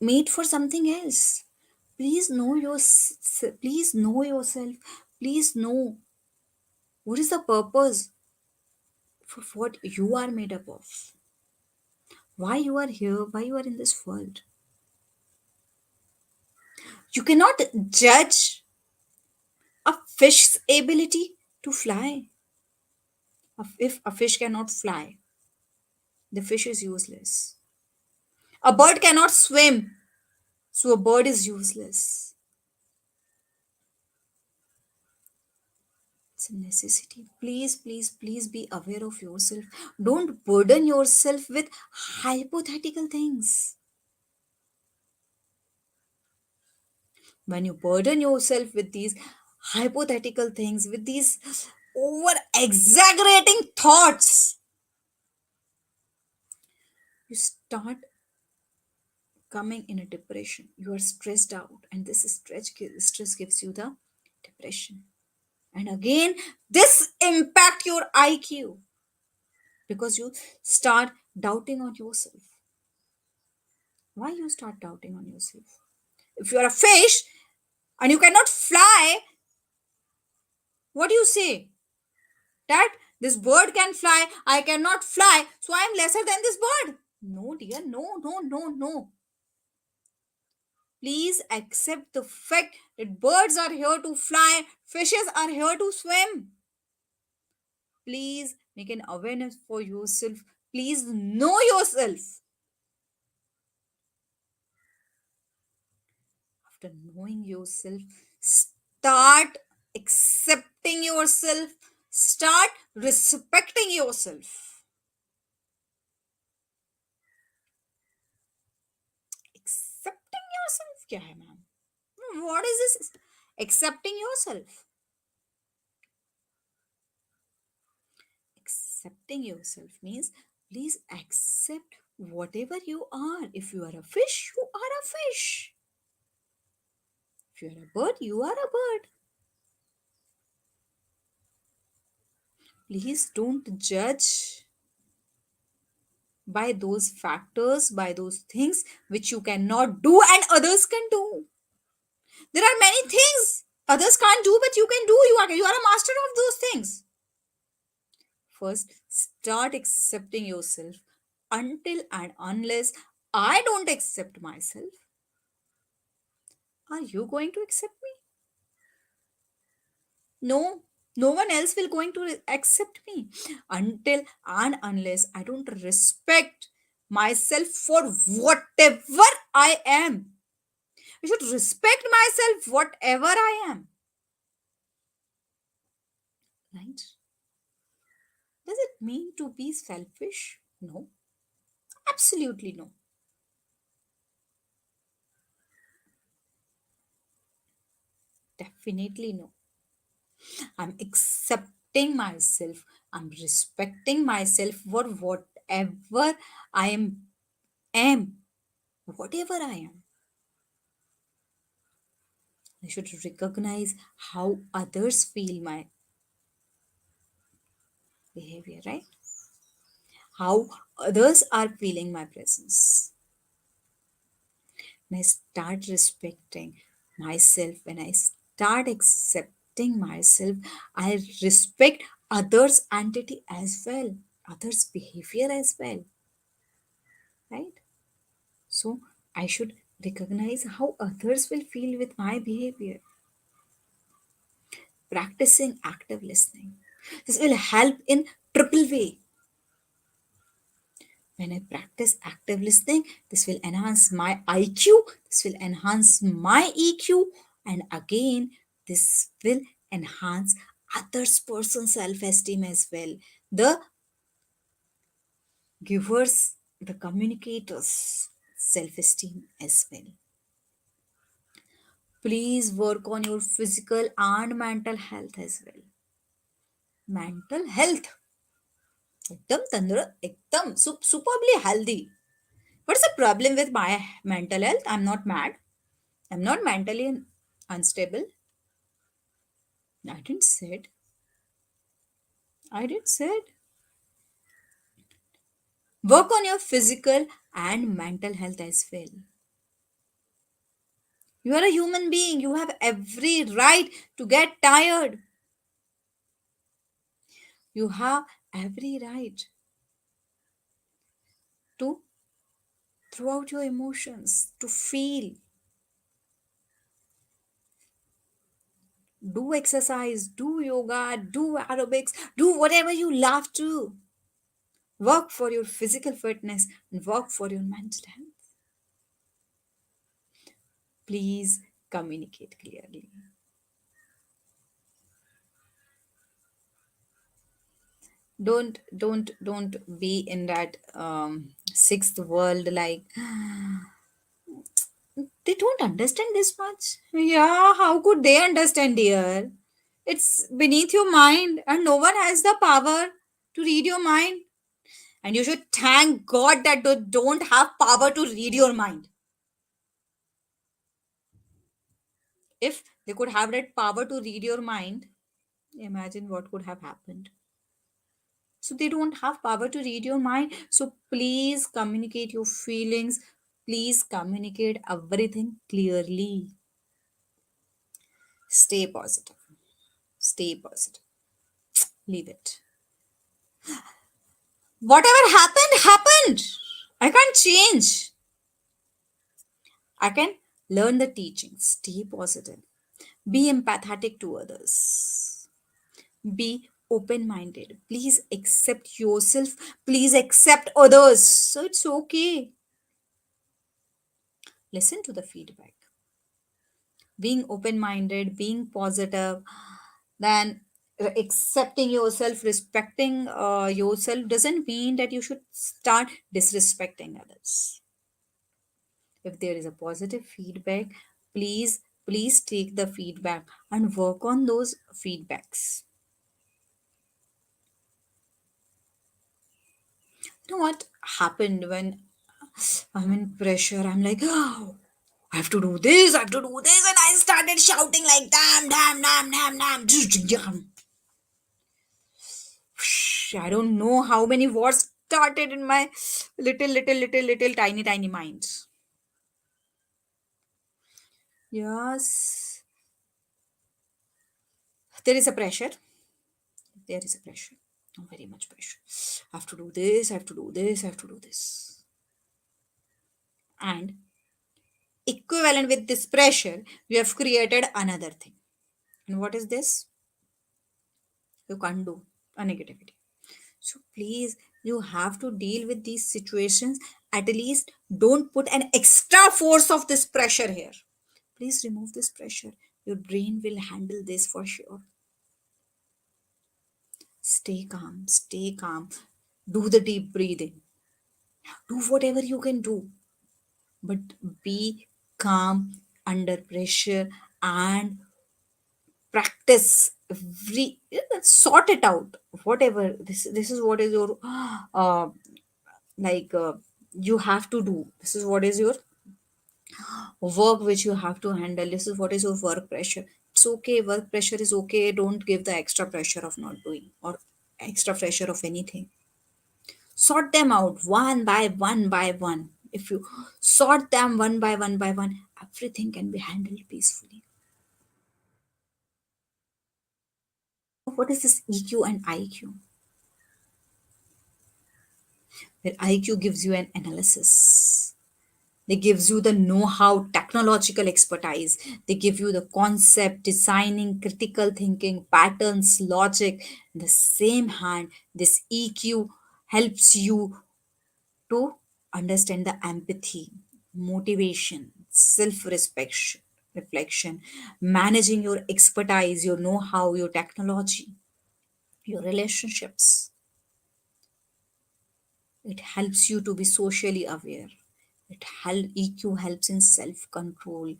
made for something else. Please know yourself. Please know what is the purpose for what you are made up of. Why you are here, why you are in this world. You cannot judge a fish's ability to fly. If a fish cannot fly, the fish is useless. A bird cannot swim, so a bird is useless. It's a necessity. Please, please, please be aware of yourself. Don't burden yourself with hypothetical things. When you burden yourself with these hypothetical things, with these over exaggerating thoughts, you start coming in a depression. You are stressed out, and this stress gives you the depression. And again, this impact your IQ because you start doubting on yourself. Why you start doubting on yourself? If you are a fish and you cannot fly, what do you say? That this bird can fly, I cannot fly, so I am lesser than this bird. No, dear, no, no, no, no. Please accept the fact that birds are here to fly, fishes are here to swim. Please make an awareness for yourself. Please know yourself. After knowing yourself, start accepting yourself, start respecting yourself. Accepting yourself क्या है ma'am? What is this accepting yourself? Accepting yourself means please accept whatever you are. If you are a fish, you are a fish. If you are a bird, you are a bird. Please don't judge by those factors, by those things which you cannot do and others can do. There are many things others can't do, but you can do. You are a master of those things. First, start accepting yourself. Until and unless I don't accept myself, are you going to accept me? No, no one else will going to accept me. Until and unless I don't respect myself for whatever I am. I should respect myself whatever I am. Right? Does it mean to be selfish? No, absolutely no. Definitely no. I'm accepting myself. I'm respecting myself for whatever am, whatever I am. I should recognize how others feel my behavior, right? How others are feeling my presence. When I start respecting myself, when I start accepting myself, I respect others' entity as well, others' behavior as well. right? So I should recognize how others will feel with my behavior. Practicing active listening. This will help in triple way. When I practice active listening, this will enhance my IQ, this will enhance my EQ, and again, this will enhance others' person self-esteem as well. The givers, the communicators' self-esteem as well. Please work on your physical and mental health as well. Mental health. एकदम तंदुरुस्त एकदम superbly healthy. What's the problem with my mental health? I'm not mad. I'm not mentally unstable. I didn't said. I did said. Work on your physical and mental health as well. You are a human being. You have every right to get tired. You have every right to throw out your emotions, to feel. Do exercise, do yoga, do aerobics, do whatever you love to. Work for your physical fitness and work for your mental health. Please communicate clearly. Don't be in that sixth world like they don't understand this much. Yeah, how could they understand, dear? It's beneath your mind and no one has the power to read your mind. And you should thank God that they don't have power to read your mind. If they could have that power to read your mind, imagine what could have happened. So they don't have power to read your mind. So please communicate your feelings. Please communicate everything clearly. Stay positive. Stay positive. Leave it. Whatever happened, happened. I can't change. I can learn the teachings. Stay positive. Be empathetic to others. Be open minded. Please accept yourself. Please accept others. So it's okay. Listen to the feedback. Being open minded, being positive, then accepting yourself, respecting yourself doesn't mean that you should start disrespecting others. If there is a positive feedback, please take the feedback and work on those feedbacks. You know what happened when I'm in pressure? I'm like, oh, I have to do this, I have to do this, and I started shouting like, damn, damn, damn, damn, damn. I don't know how many words started in my little tiny mind. Yes, there is a pressure. There is a pressure. Very much pressure. I have to do this, I have to do this, I have to do this. And equivalent with this pressure, we have created another thing. And what is this? You can't do a negativity. So please, you have to deal with these situations. At least don't put an extra force of this pressure here. Please remove this pressure. Your brain will handle this for sure. Stay calm, stay calm. Do the deep breathing. Do whatever you can do, but be calm under pressure and practice sort it out. Whatever this is what is your uh, like you have to do. This is what is your work which you have to handle. This is what is your work pressure. It's okay, work pressure is okay. Don't give the extra pressure of not doing or extra pressure of anything. Sort them out one by one. If you sort them one by one, everything can be handled peacefully. What is this EQ and IQ? where IQ gives you an analysis. They gives you the know-how, technological expertise. They give you the concept, designing, critical thinking, patterns, logic. In the same hand, this EQ helps you to understand the empathy, motivation, self-respect, reflection, managing your expertise, your know-how, your technology, your relationships. It helps you to be socially aware. EQ helps in self control.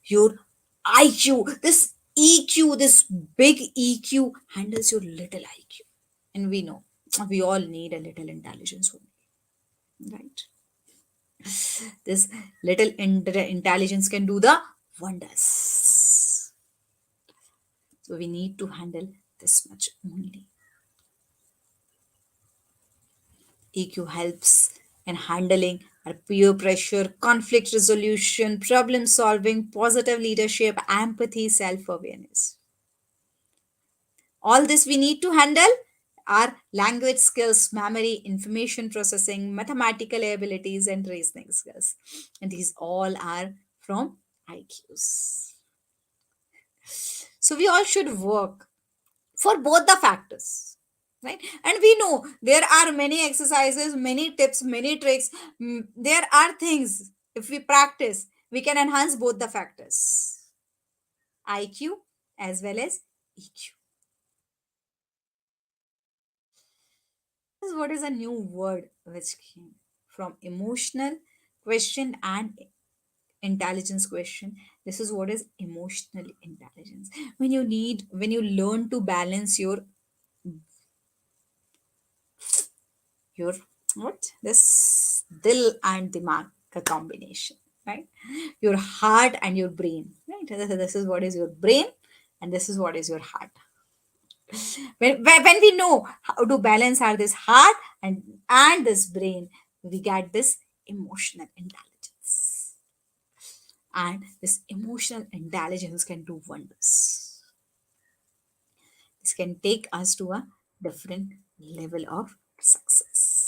Your IQ, this EQ, this big EQ handles your little IQ. And we know we all need a little intelligence, right? This little intelligence can do the wonders. So we need to handle this much only. EQ helps in handling our peer pressure, conflict resolution, problem solving, positive leadership, empathy, self awareness. All this we need to handle our language skills, memory, information processing, mathematical abilities, and reasoning skills. And these all are from IQs. So we all should work for both the factors, right? And we know there are many exercises, many tips, many tricks. There are things, if we practice, we can enhance both the factors, IQ as well as EQ. This is what is a new word which came from emotional question and intelligence question. This is what is emotional intelligence. When you learn to balance your what this dil and dimag ka combination, right? Your heart and your brain, right? This is what is your brain, and this is what is your heart. When we know how to balance our this heart and this brain, we get this emotional intelligence, and this emotional intelligence can do wonders. This can take us to a different level of success.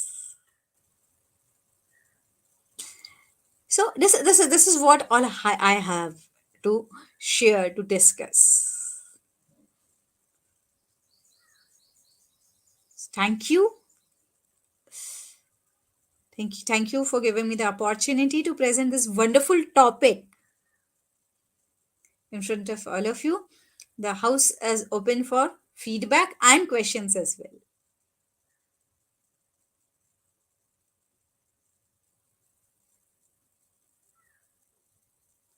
So this is what all I have to share, to discuss. Thank you. Thank you for giving me the opportunity to present this wonderful topic in front of all of you. The house is open for feedback and questions as well.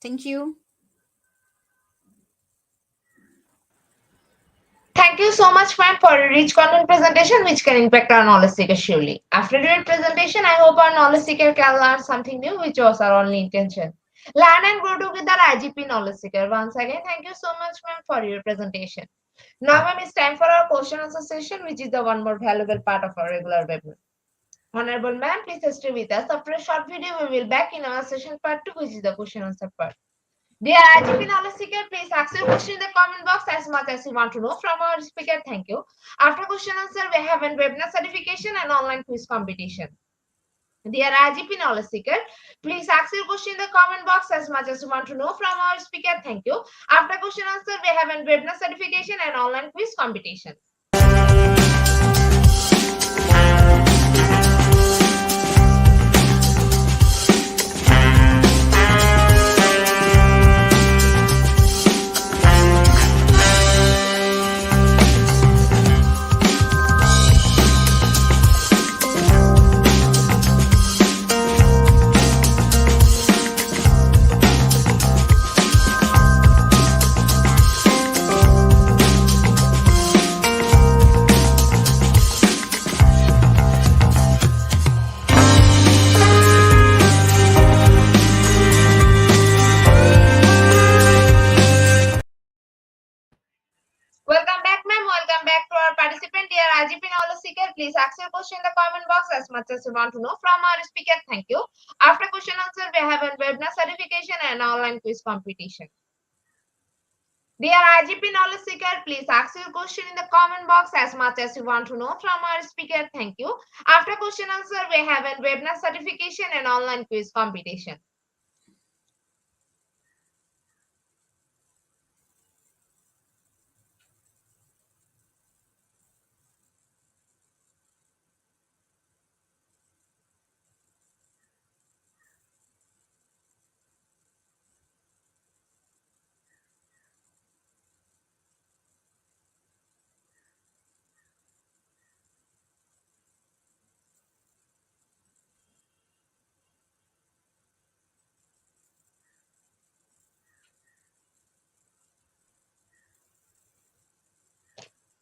Thank you. Thank you so much, ma'am, for a rich content presentation which can impact our knowledge seeker surely. After your presentation, I hope our knowledge seeker can learn something new, which was our only intention. Learn and grow together, IGP knowledge seeker. Once again, thank you so much, ma'am, for your presentation. Now, ma'am, it's time for our question answer session, which is the one more valuable part of our regular webinar. Honorable ma'am, please stay with us. After a short video, we will back in our session part 2, which is the question answer part. Dear IGP knowledge seeker, please ask your question in the comment box as much as you want to know from our speaker. Thank you. After question answer, we have a webinar certification and online quiz competition. Dear IGP knowledge seeker, please ask your question in the comment box as much as you want to know from our speaker. Thank you. After question answer, we have a webinar certification and online quiz competition. Welcome back, ma'am. Welcome back to our participant. Dear IGP knowledge seeker, please ask your question in the comment box as much as you want to know from our speaker. Thank you. After question answer, we have a webinar certification and online quiz competition. Dear IGP knowledge seeker, please ask your question in the comment box as much as you want to know from our speaker. Thank you. After question answer, we have a webinar certification and online quiz competition.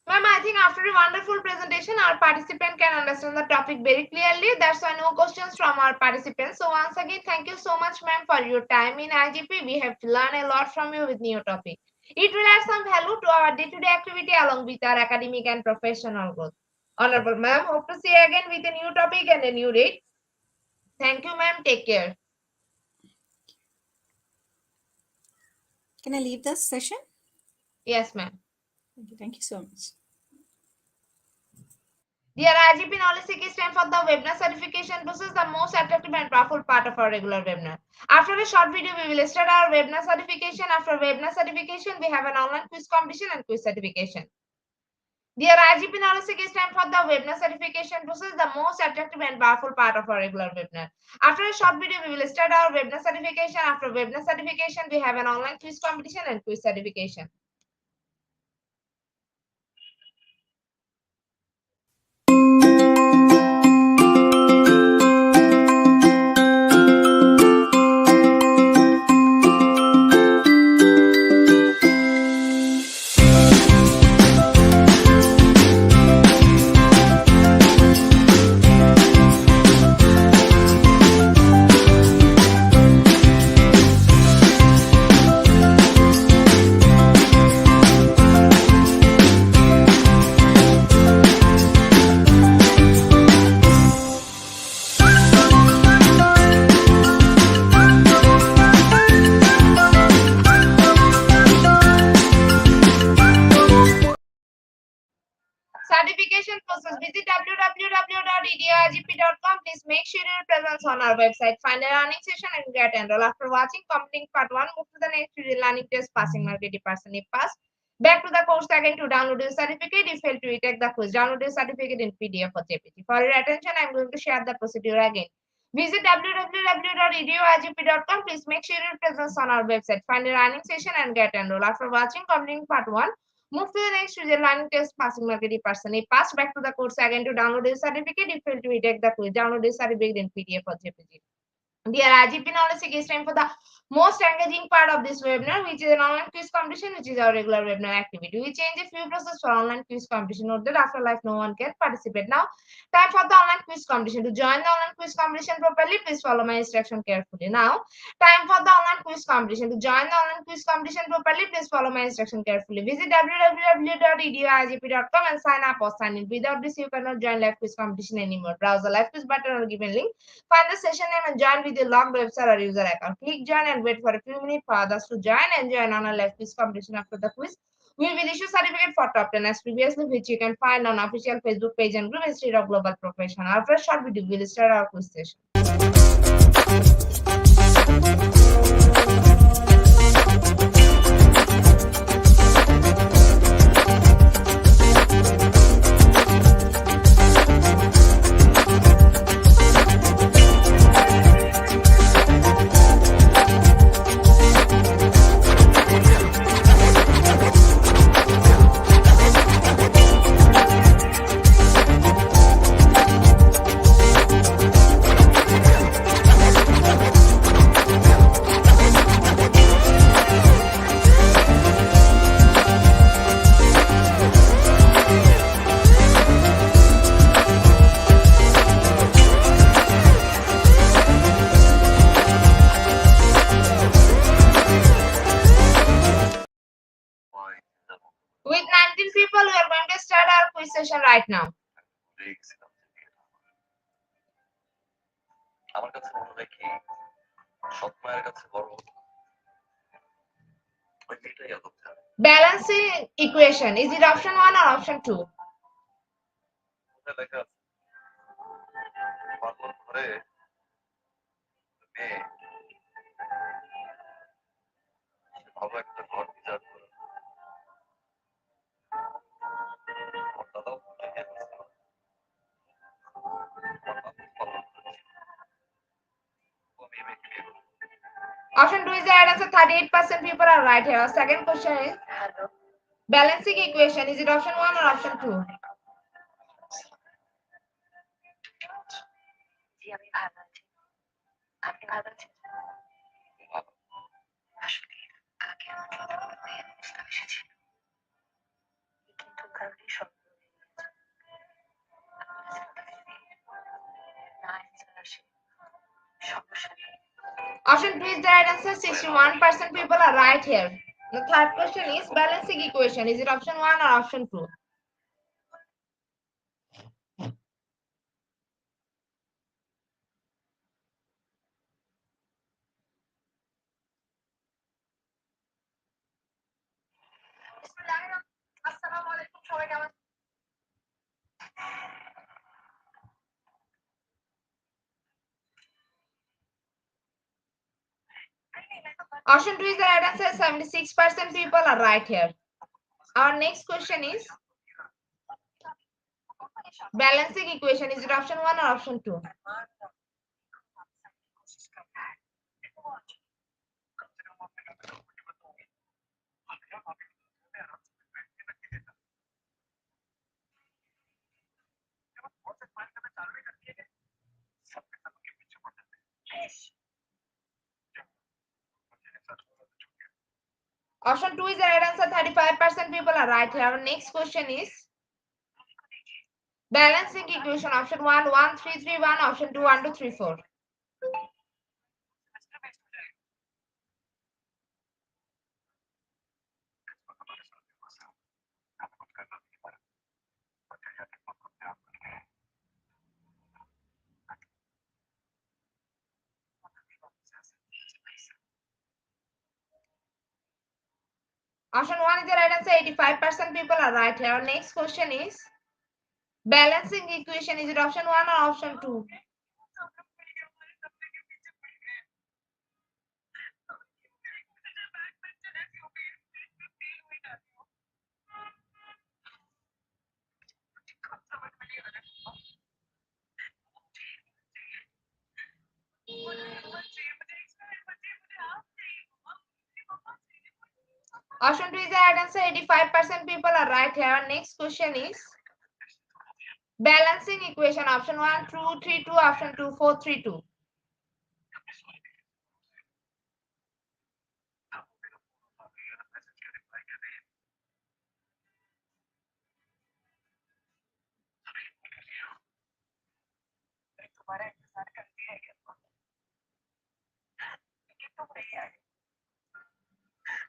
Ma'am, I think after a wonderful presentation, our participant can understand the topic very clearly. That's why no questions from our participants. So once again, thank you so much, ma'am, for your time in IGP. We have learned a lot from you with new topic. It will add some value to our day-to-day activity along with our academic and professional growth. Honorable ma'am, hope to see you again with a new topic and a new date. Thank you, ma'am. Take care. Can I leave this session? Yes, ma'am. Thank you so much. Dear IGP Knowledge Seeking stand for the webinar certification. This is the most attractive and powerful part of our regular webinar. After a short video, we will start our webinar certification. After webinar certification, we have an online quiz competition and quiz certification. Dear IGP Knowledge Seeking stand for the webinar certification. This is the most attractive and powerful part of our regular webinar. After a short video, we will start our webinar certification. After webinar certification, we have an online quiz competition and quiz certification. Certification process. Visit www.edirgp.com. Please make sure your presence on our website. Find a learning session and get enrolled. After watching completing part 1, move to the next learning test, passing mark 80%. If pass, back to the course again to download your certificate. If fail to retake the quiz, download your certificate in PDF or JPG. For your attention, I am going to share the procedure again. Visit www.edirgp.com. Please make sure your presence on our website. Find a learning session and get enrolled. After watching completing part 1, move to the next user learning test, passing mark 80%. If pass, back to the course again to download your certificate. If fail to retake the quiz, download your certificate in PDF or JPG. Dear IGP Knowledge Seeking, it's time for the most engaging part of this webinar, which is an online quiz competition, which is our regular webinar activity. We change a few processes for online quiz competition. Note that after life, no one can participate. Now, time for the online quiz competition. To join the online quiz competition properly, please follow my instruction carefully. Now, time for the online quiz competition. To join the online quiz competition properly, please follow my instruction carefully. Visit www.edirgp.com and sign up or sign in. Without this, you cannot join live quiz competition anymore. Browse the live quiz button or given link. Find the session name and join with your logged website or user account. Click join and wait for a few minutes for others to join and join on a live quiz competition. After the quiz, we will issue certificate for top 10 as previously, which you can find on official Facebook page and group Institute of Global Professional. After a short video, we will start our quiz session. With 19 people, we are going to start our quiz session right now. আমার কাছে মনে হয় কি সৎ মায়ের কাছে বড় ওই মেয়েটাই আদর চায়। Balancing equation. Is it option 1 or option 2? Option 2 is the right answer. 38% people are right here. Second question is balancing equation. Is it option 1 or option 2? Option 2 is the right answer. 61% people are right here. The third question is balancing equation. Is it option 1 or option 2? Option 2 is the right answer. 76% people are right here. Our next question is balancing equation. Is it option 1 or option 2? Option 2 is the right answer. 35% people are right here. Our next question is balancing equation. Option 1, 1, 3, 3, 1. Option 2, 1, 2, 3, 4. Option 1 is the right answer. 85% people are right here. Our next question is balancing equation. Is it option 1 or option 2? Option 2 is the right answer. 85% people are right here. Our next question is balancing equation. Option 1, 2, 3, 2. Option 2, 4, 3, 2.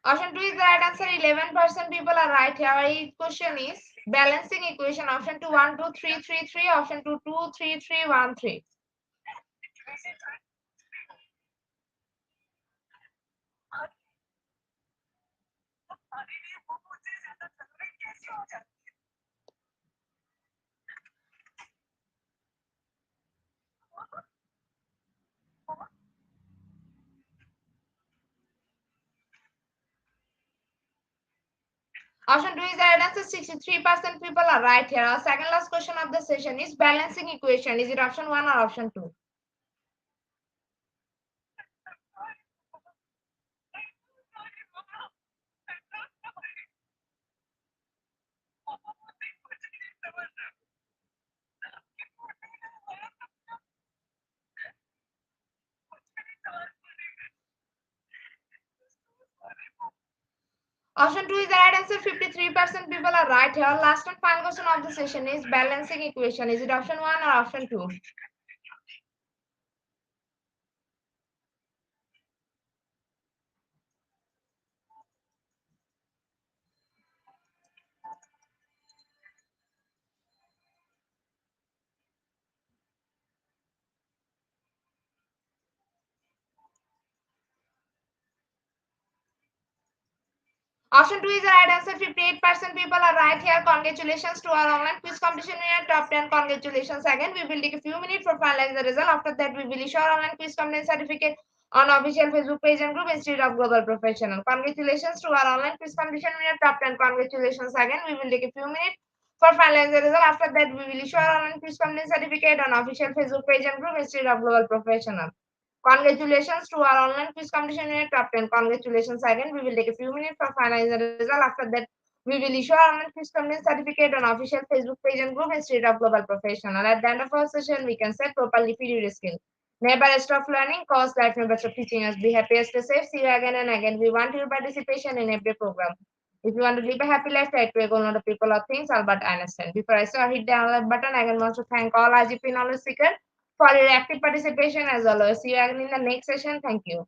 Option 2 is the right answer. 11% people are right here. Our question is balancing equation. Option 2, 1, 2, 3, 3, 3. Option 2, 2, 3, 3, 1, 3. Option 2 is the right answer. 63% people are right here. Our second last question of the session is balancing equation. Is it option 1 or option 2? Option 2 is the right answer. 53% people are right here. Last and final question of the session is balancing equation. Is it option 1 or option 2? Option 2 is the right answer. 58% people are right here. Congratulations to our online quiz competition winner. Top 10. Congratulations again. We will take a few minutes for finalizing the result. After that, we will issue our online quiz competence certificate on official Facebook page and group Institute of Global Professional. Congratulations to our online quiz competition winner. Top 10. Congratulations again. We will take a few minutes for finalizing the result. After that, we will issue our online quiz competence certificate on official Facebook page and group Institute of Global Professional. Congratulations to our online quiz competition winner top 10. Congratulations again. We will take a few minutes for finalizing the result. After that, we will issue our online quiz competence certificate on official Facebook page and group Institute of Global Professional. At the end of our session, we can say properly feed your skill. Never stop learning, cause life never stop teaching us. Be happy, stay safe. See you again and again. We want your participation in every program. If you want to live a happy life, try to go on the people or things, Albert Einstein. Before I start, hit the like button. I want to thank all IGP knowledge seekers for your active participation as always. See you again in the next session. Thank you.